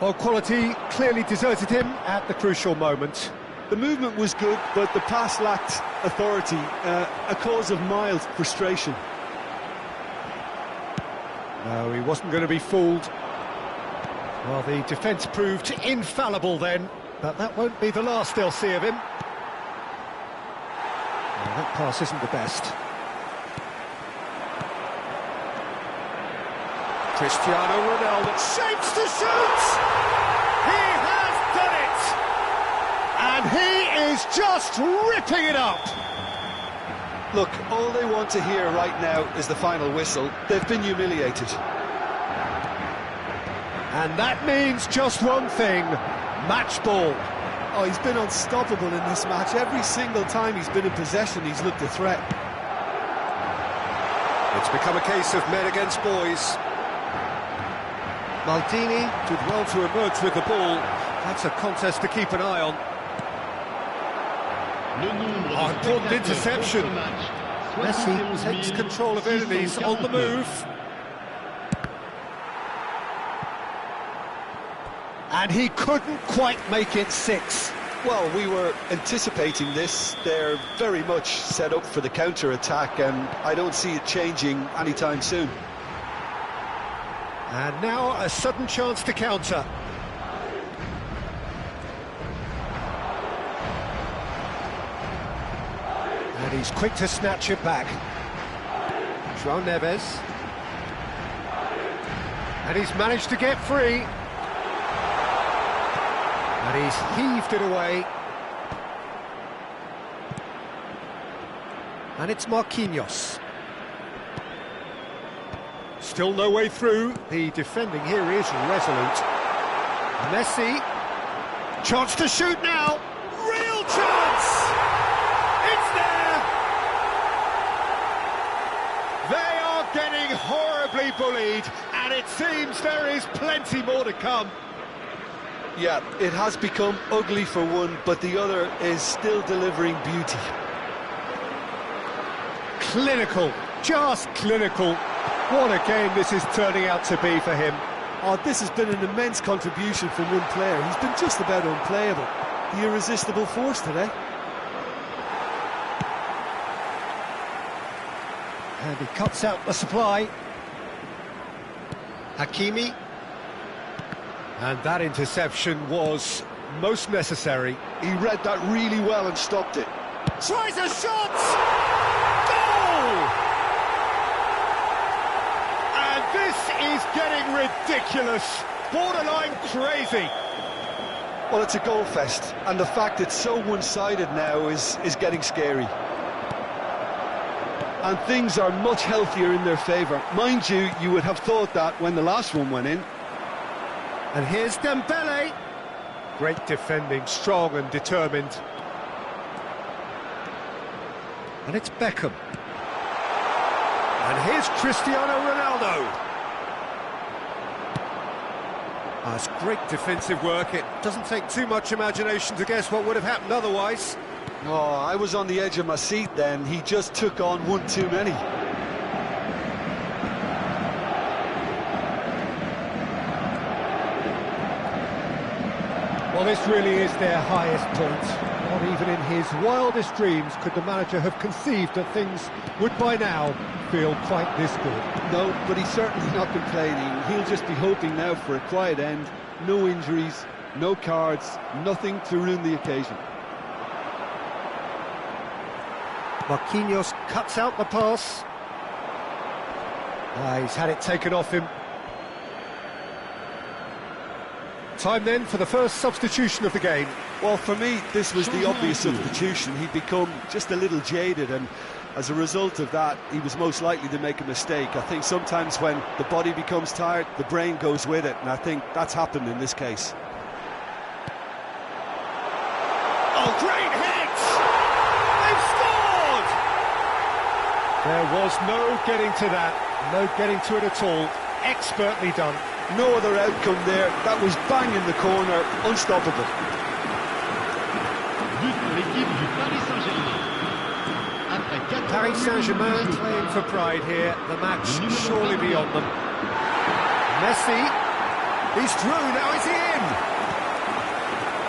Well, quality clearly deserted him at the crucial moment. The movement was good, but the pass lacked authority, a cause of mild frustration. No, he wasn't going to be fooled. Well, the defence proved infallible then, but that won't be the last they'll see of him. Well, that pass isn't the best. Cristiano Ronaldo shapes to shoot! He has done it! And he is just ripping it up! Look, all they want to hear right now is the final whistle. They've been humiliated. And that means just one thing, match ball. Oh, he's been unstoppable in this match. Every single time he's been in possession, he's looked a threat. It's become a case of men against boys. Maldini did well to emerge with the ball. That's a contest to keep an eye on. Oh, important interception. Messi takes control of it and he's on the move. And he couldn't quite make it 6. Well, we were anticipating this. They're very much set up for the counter-attack, and I don't see it changing anytime soon. And now a sudden chance to counter. And he's quick to snatch it back. João Neves. And he's managed to get free. And he's heaved it away. And it's Marquinhos. Still no way through. The defending here is resolute. Messi. Chance to shoot now. Real chance! It's there! They are getting horribly bullied, and it seems there is plenty more to come. Yeah, it has become ugly for one, but the other is still delivering beauty. Clinical, just clinical. What a game this is turning out to be for him. Oh, this has been an immense contribution from one player. He's been just about unplayable. The irresistible force today. And he cuts out the supply. Hakimi. And that interception was most necessary. He read that really well and stopped it. Tries a shot! Goal! And this is getting ridiculous. Borderline crazy. Well, it's a goal fest, and the fact it's so one-sided now is getting scary. And things are much healthier in their favour. Mind you, you would have thought that when the last one went in. And here's Dembele. Great defending, strong and determined. And it's Beckham. And here's Cristiano Ronaldo. That's great defensive work. It doesn't take too much imagination to guess what would have happened otherwise. Oh, I was on the edge of my seat then. He just took on one too many. Well, this really is their highest point. Not even in his wildest dreams could the manager have conceived that things would by now feel quite this good. No, but he's certainly not complaining. He'll just be hoping now for a quiet end. No injuries, no cards, nothing to ruin the occasion. Marquinhos cuts out the pass. He's had it taken off him. Time then for the first substitution of the game. Well, for me, this was the obvious substitution. He'd become just a little jaded, and as a result of that, he was most likely to make a mistake. I think sometimes when the body becomes tired, the brain goes with it, and I think that's happened in this case. Oh, great hit! They've scored! There was no getting to that, no getting to it at all. Expertly done. No other outcome there. That was bang in the corner, unstoppable. Paris Saint-Germain playing for pride here. The match surely beyond them. Messi. He's through, now is he in?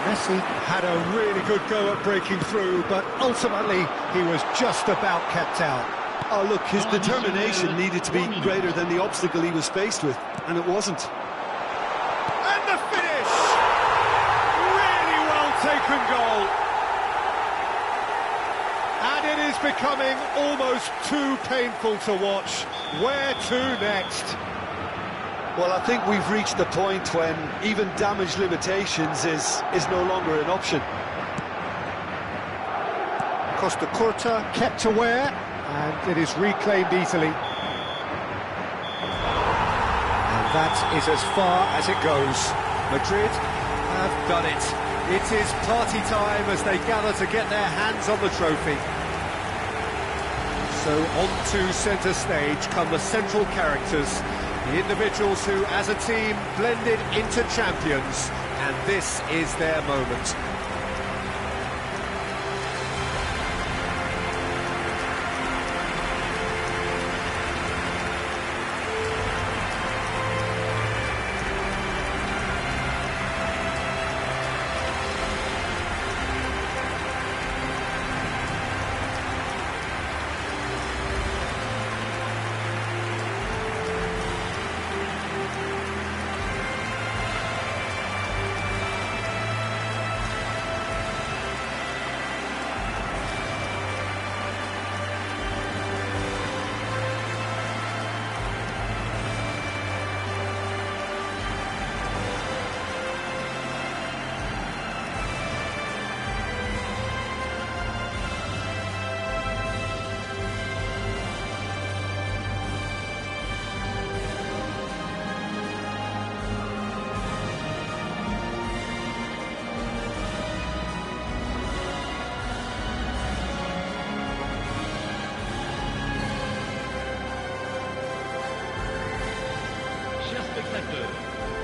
Messi had a really good go at breaking through, but ultimately he was just about kept out. Oh, look, his determination needed to be greater than the obstacle he was faced with, and it wasn't. And the finish! Really well taken goal. And it is becoming almost too painful to watch. Where to next? Well, I think we've reached the point when even damage limitations is no longer an option. Costa Curta kept aware, and it is reclaimed easily. And that is as far as it goes. Madrid have done it. It is party time as they gather to get their hands on the trophy. So on to centre stage come the central characters, the individuals who, as a team, blended into champions, and this is their moment. téléspectateurs,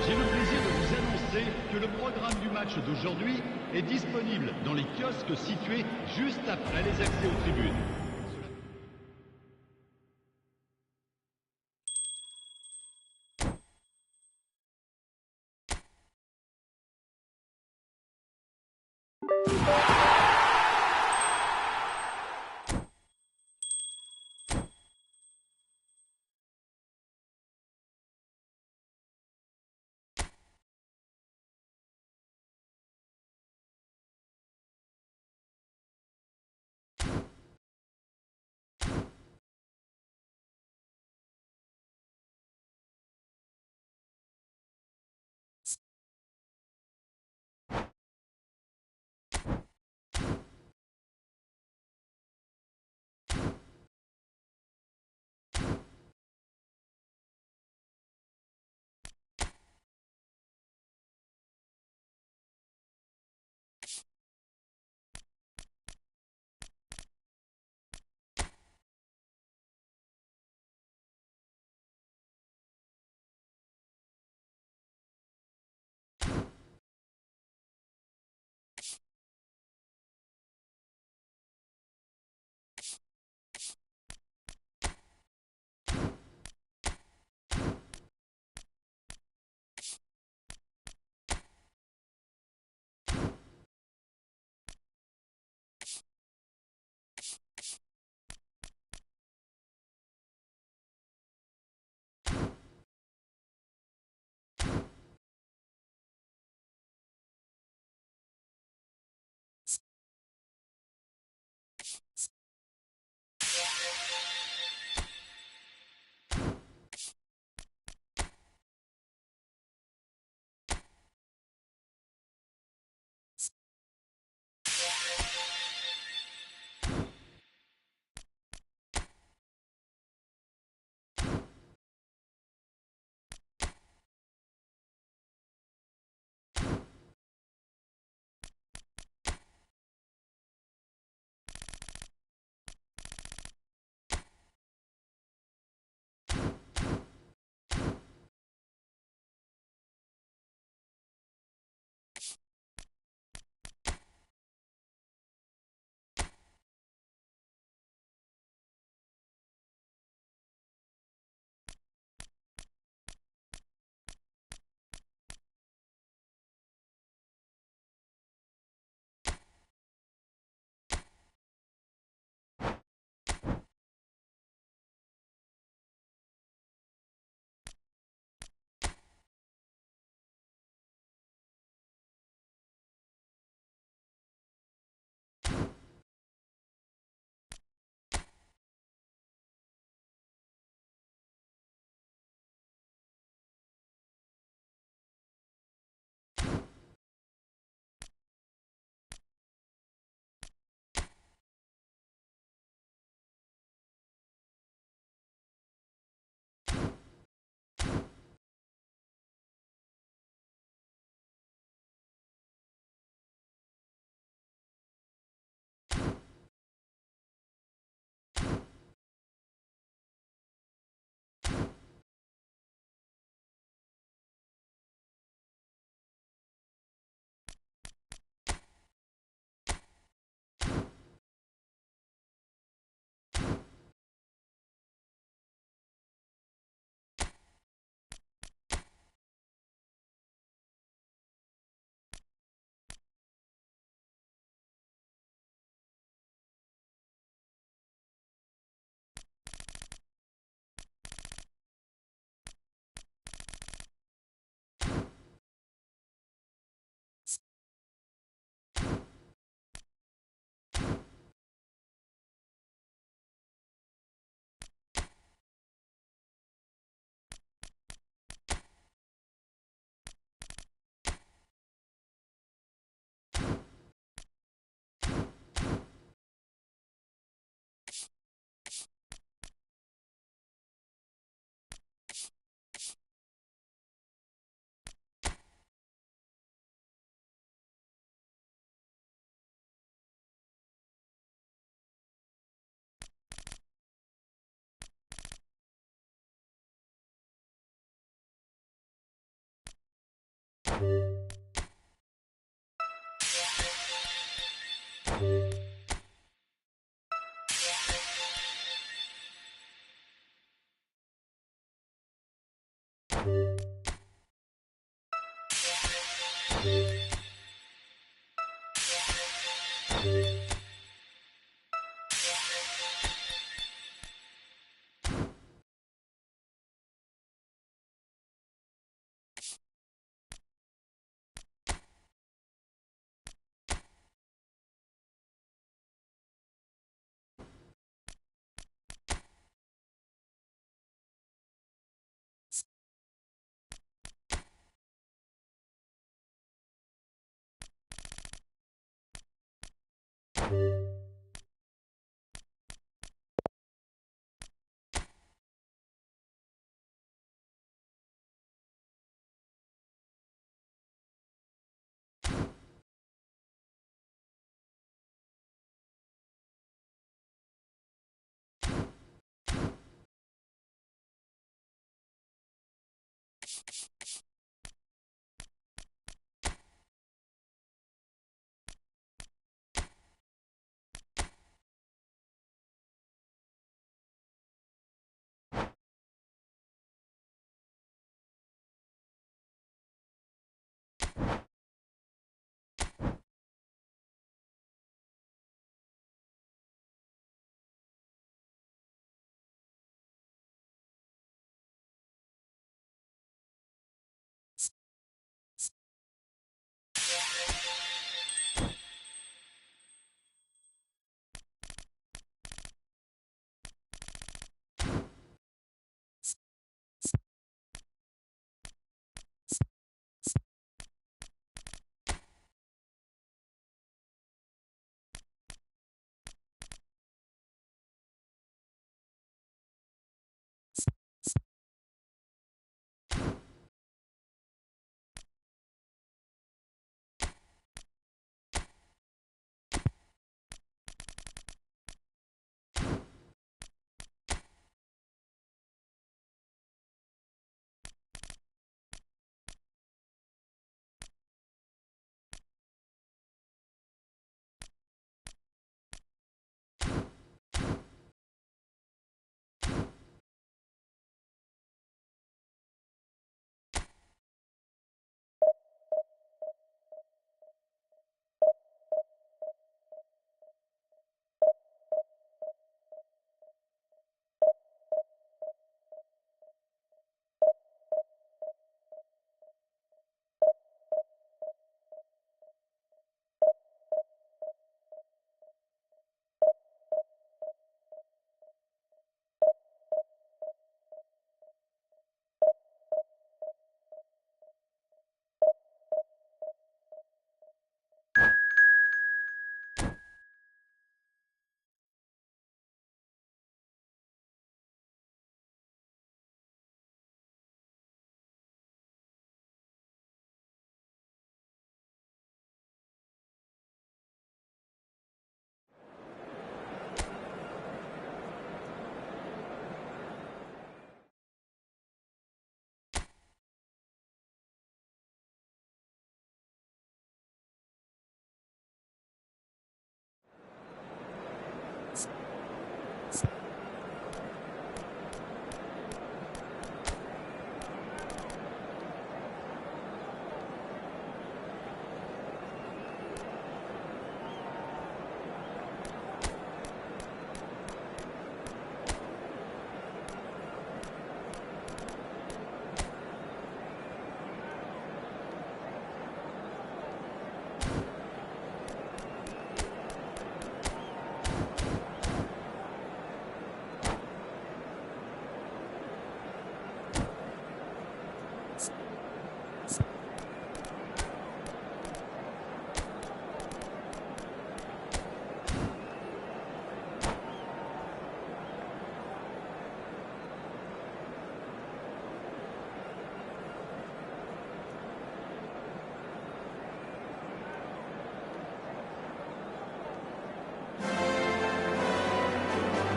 j'ai le plaisir de vous annoncer que le programme du match d'aujourd'hui est disponible dans les kiosques situés juste après les accès aux tribunes.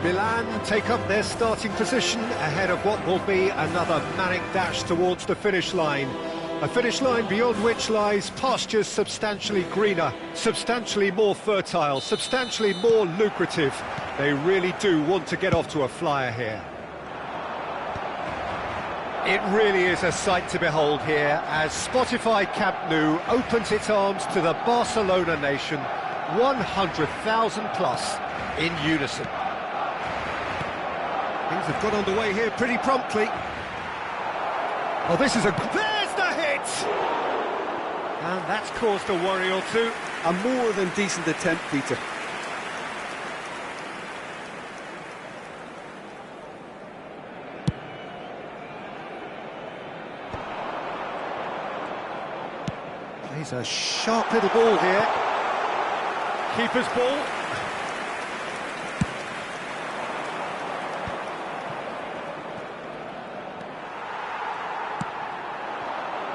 Milan take up their starting position ahead of what will be another manic dash towards the finish line. A finish line beyond which lies pastures substantially greener, substantially more fertile, substantially more lucrative. They really do want to get off to a flyer here. It really is a sight to behold here as Spotify Camp Nou opens its arms to the Barcelona nation, 100,000 plus in unison. Things have got underway here pretty promptly. Oh, this is there's the hit! And that's caused a worry or two. A more than decent attempt, Peter. Plays a sharp little ball here. Keeper's ball.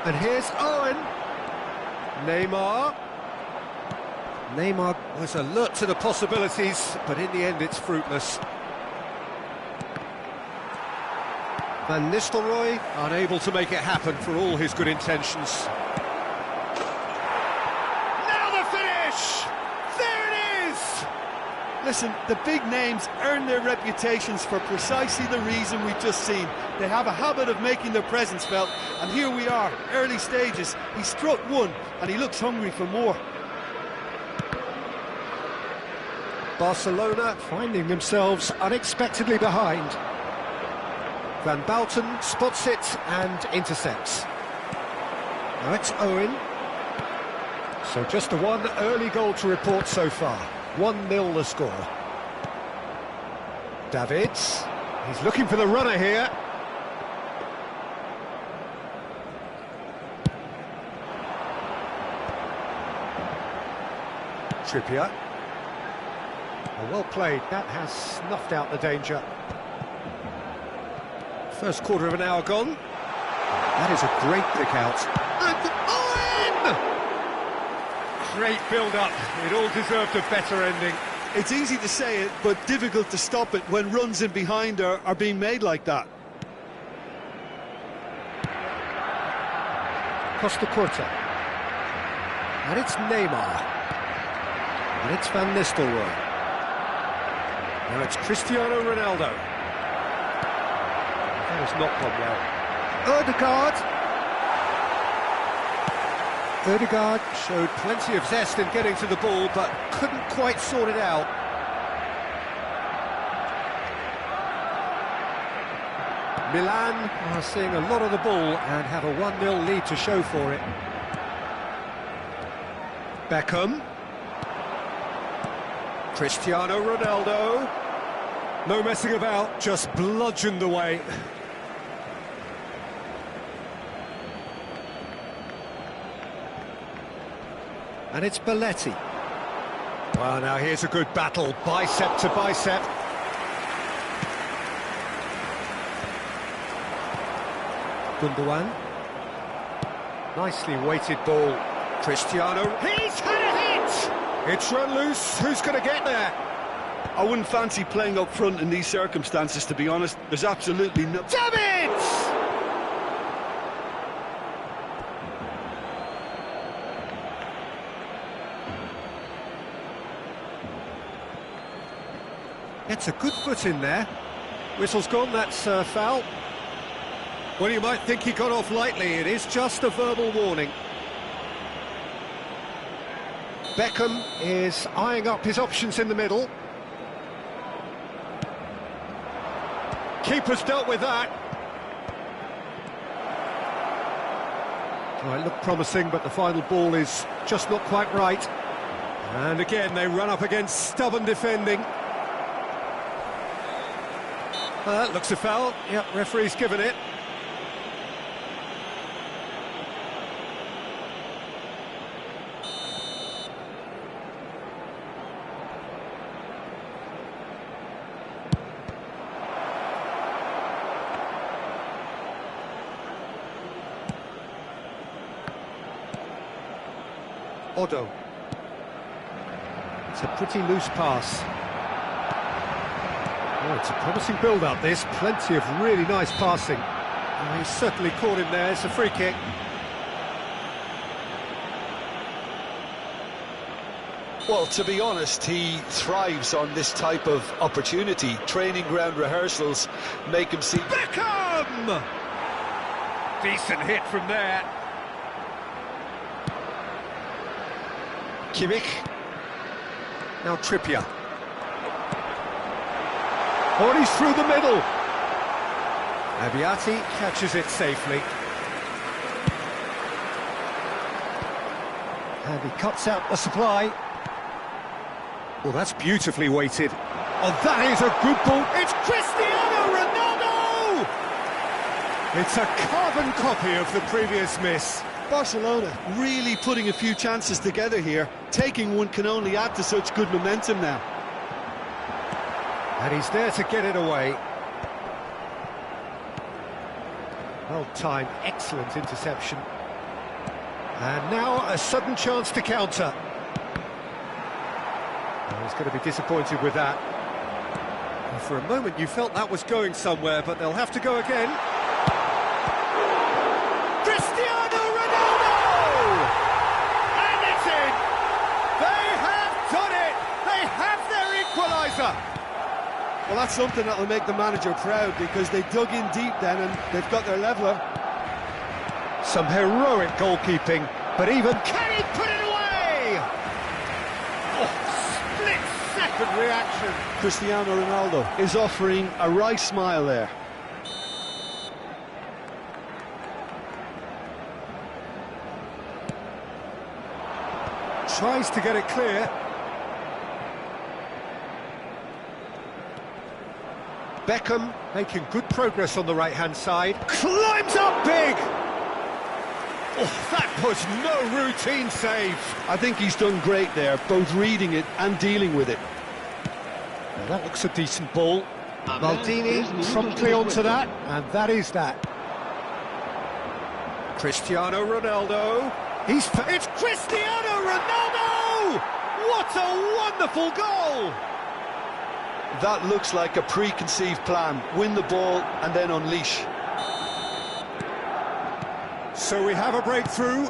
And here's Owen. Neymar was alert to the possibilities, but in the end it's fruitless. Van Nistelrooy unable to make it happen for all his good intentions. Now the finish! There it is! Listen, the big names earn their reputations for precisely the reason we've just seen. They have a habit of making their presence felt, and here we are, early stages. He struck one, and he looks hungry for more. Barcelona finding themselves unexpectedly behind. Van Bouten spots it and intercepts. Now it's Owen. So just the one early goal to report so far. 1-0 the score. Davids, he's looking for the runner here. Trippier. Oh, well played, that has snuffed out the danger. First quarter of an hour gone. That is a great pick out. And Owen! Great build-up. It all deserved a better ending. It's easy to say it, but difficult to stop it when runs in behind are being made like that. Costa Curta. And it's Neymar. And it's Van Nistelrooy. Now it's Cristiano Ronaldo. That has not gone well. Ødegaard showed plenty of zest in getting to the ball, but couldn't quite sort it out. Milan are seeing a lot of the ball and have a 1-0 lead to show for it. Beckham. Cristiano Ronaldo. No messing about, just bludgeoned away. And it's Belletti. Well, now here's a good battle, bicep to bicep. Gundogan. Nicely weighted ball. Cristiano. He's had a hit! It's run loose. Who's going to get there? I wouldn't fancy playing up front in these circumstances, to be honest. There's absolutely no... Davids! Gets a good foot in there. Whistle's gone, that's foul. Well, you might think he got off lightly. It is just a verbal warning. Beckham is eyeing up his options in the middle. Keeper's dealt with that. Well, it looked promising, but the final ball is just not quite right. And again, they run up against stubborn defending. That looks a foul. Yep, referee's given it. Odo. It's a pretty loose pass. Oh, it's a promising build-up, this. Plenty of really nice passing. Oh, he's certainly caught him there. It's a free kick. Well, to be honest, he thrives on this type of opportunity. Training ground rehearsals make him see... Beckham! Decent hit from there. Kimmich. Now Trippier. Oh, and he's through the middle. Abiati catches it safely. And he cuts out the supply. Well, that's beautifully weighted. Oh, that is a good ball. It's Cristiano Ronaldo! It's a carbon copy of the previous miss. Barcelona really putting a few chances together here. Taking one can only add to such good momentum now. And he's there to get it away. Well timed, excellent interception. And now a sudden chance to counter. Well, he's going to be disappointed with that. And for a moment you felt that was going somewhere, but they'll have to go again. Cristiano Ronaldo! And it's in! They have done it! They have their equaliser! Well, that's something that'll make the manager proud, because they dug in deep then and they've got their leveller. Some heroic goalkeeping, but even... Can he put it away? Oh, split-second reaction. Cristiano Ronaldo is offering a wry smile there. Tries to get it clear. Beckham making good progress on the right-hand side. Climbs up big! Oh, that was no routine save. I think he's done great there, both reading it and dealing with it. Now that looks a decent ball. Maldini promptly onto that, and that is that. Cristiano Ronaldo. It's Cristiano Ronaldo! What a wonderful goal! That looks like a preconceived plan. Win the ball and then unleash. So we have a breakthrough.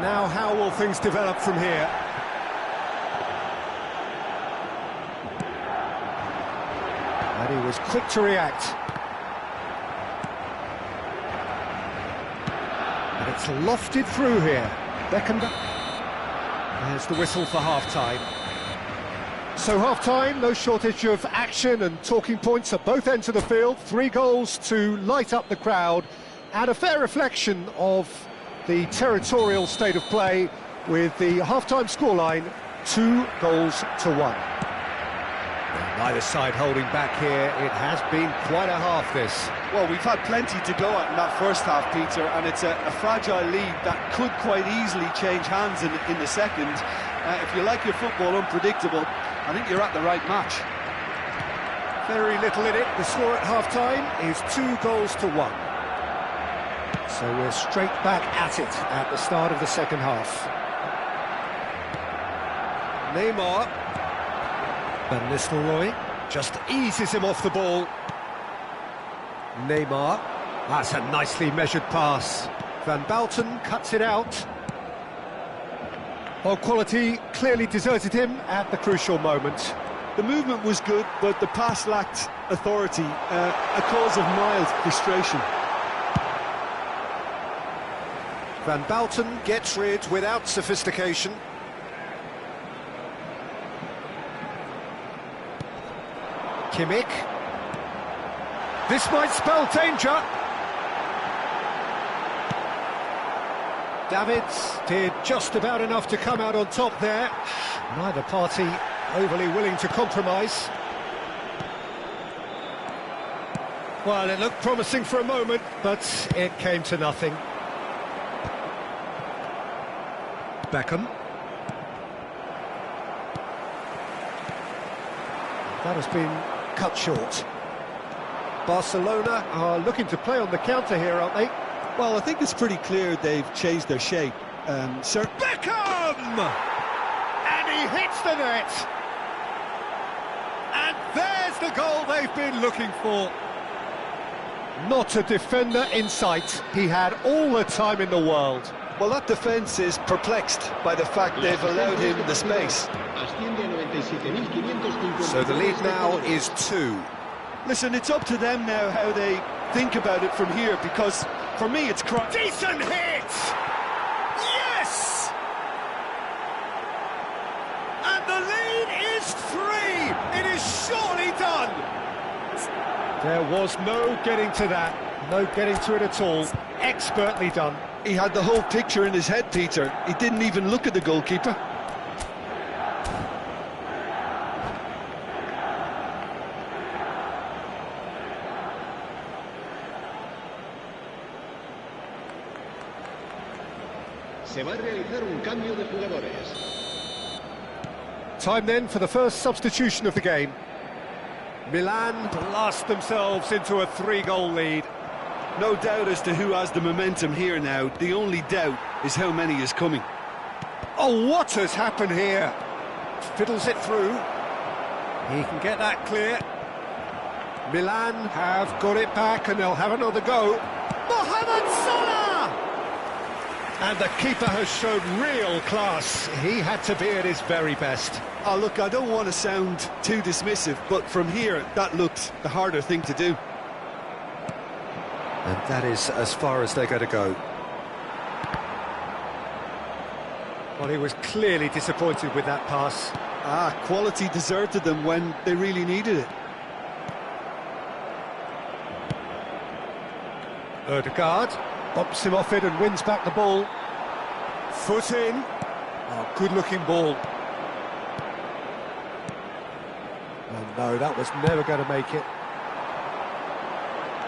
Now how will things develop from here? And he was quick to react. And it's lofted through here. Pekanbaru. There's the whistle for half-time. So half-time, no shortage of action and talking points at both ends of the field. 3 goals to light up the crowd, and a fair reflection of the territorial state of play, with the half-time scoreline 2-1. Neither side holding back here. It has been quite a half, this. Well, we've had plenty to go at in that first half, Peter, and it's a fragile lead that could quite easily change hands in the second. If you like your football unpredictable, I think you're at the right match. Very little in it. The score at half-time is 2-1. So we're straight back at it at the start of the second half. Neymar. Van Nistelrooy just eases him off the ball. Neymar. That's a nicely measured pass. Van Bouten cuts it out. Well, quality clearly deserted him at the crucial moment. The movement was good, but the pass lacked authority, a cause of mild frustration. Van Bouten gets rid without sophistication. Kimmich. This might spell danger. Davids did just about enough to come out on top there. Neither party overly willing to compromise. Well, it looked promising for a moment, but it came to nothing. Beckham. That has been cut short. Barcelona are looking to play on the counter here, aren't they? Well, I think it's pretty clear they've changed their shape. Beckham! And he hits the net! And there's the goal they've been looking for. Not a defender in sight. He had all the time in the world. Well, that defence is perplexed by the fact they've allowed him the space. So the lead now is 2. Listen, it's up to them now how they think about it from here, because for me it's Decent hit! Yes! And the lead is 3! It is surely done! There was no getting to that. No getting to it at all. Expertly done. He had the whole picture in his head, Peter. He didn't even look at the goalkeeper. Se va a realizar un cambio de jugadores. Time then for the first substitution of the game. Milan blast themselves into a 3-goal lead. No doubt as to who has the momentum here now. The only doubt is how many is coming. Oh, what has happened here? Fiddles it through. He can get that clear. Milan have got it back and they'll have another go. Mohamed Salah! And the keeper has shown real class. He had to be at his very best. Oh, look, I don't want to sound too dismissive, but from here, that looked the harder thing to do. And that is as far as they're going to go. Well, he was clearly disappointed with that pass. Quality deserted them when they really needed it. Ødegaard bumps him off it and wins back the ball. Foot in. Oh, good-looking ball. Oh, no, that was never going to make it.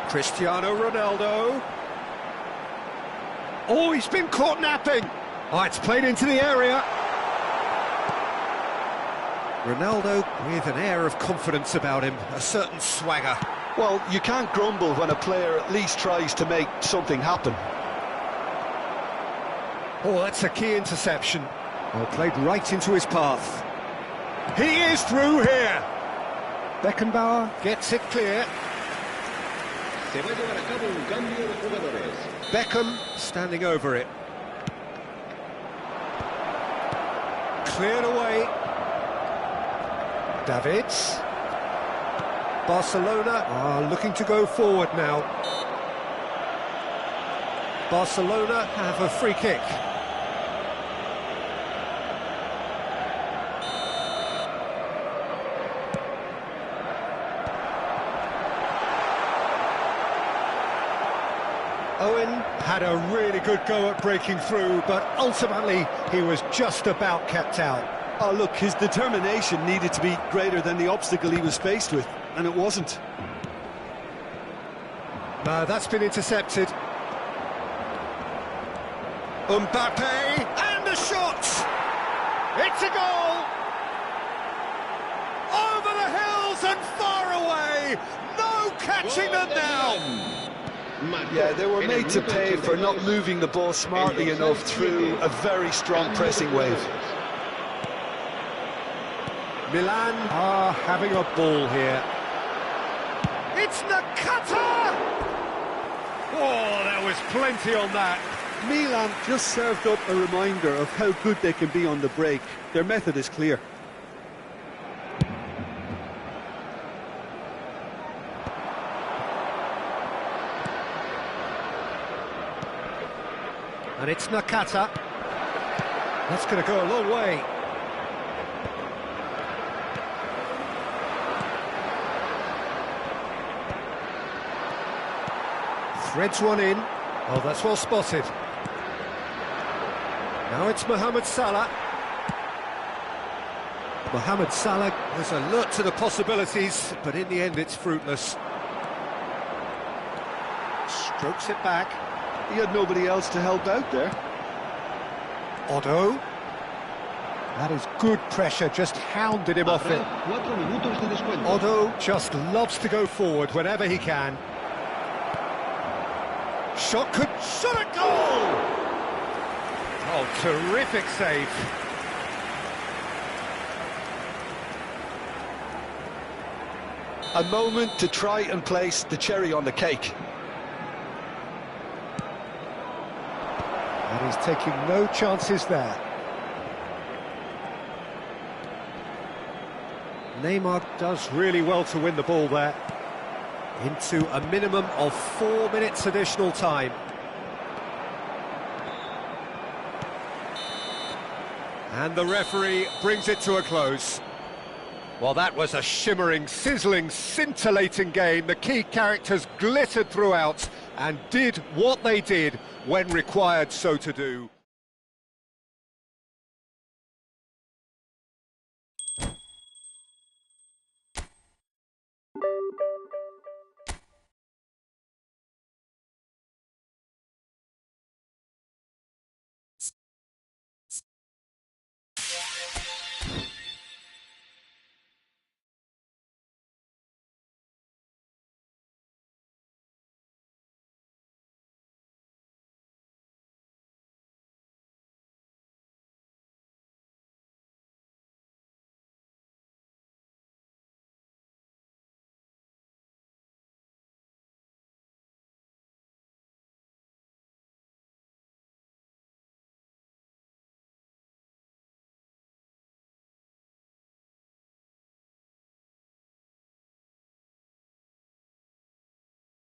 Cristiano Ronaldo. Oh, he's been caught napping. Oh, it's played into the area. Ronaldo with an air of confidence about him, a certain swagger. Well, you can't grumble when a player at least tries to make something happen. Oh, that's a key interception. Well, played right into his path. He is through here. Pekanbaru gets it clear. Se va a llevar a cabo un cambio de jugadores. Beckham standing over it. Cleared away. Davids. Barcelona are looking to go forward now. Barcelona have a free kick. Owen had a really good go at breaking through, but ultimately he was just about kept out. Oh, look, his determination needed to be greater than the obstacle he was faced with, and it wasn't. That's been intercepted. Mbappe, and the shot! It's a goal! Over the hills and far away! No catching them now! Yeah, they were made to pay for not moving the ball smartly enough through a very strong pressing wave. Milan are having a ball here. It's Nakata! Oh, there was plenty on that. Milan just served up a reminder of how good they can be on the break. Their method is clear. And it's Nakata. That's going to go a long way. Threads one in. Oh, that's well spotted. Now it's Mohamed Salah. Mohamed Salah is alert to the possibilities, but in the end it's fruitless. Strokes it back. He had nobody else to help out there. Otto. That is good pressure, just hounded him off it. Otto just loves to go forward whenever he can. Shot at goal! Oh, terrific save. A moment to try and place the cherry on the cake. And he's taking no chances there. Neymar does really well to win the ball there. Into a minimum of 4 minutes additional time. And the referee brings it to a close. Well, that was a shimmering, sizzling, scintillating game. The key characters glittered throughout and did what they did when required so to do.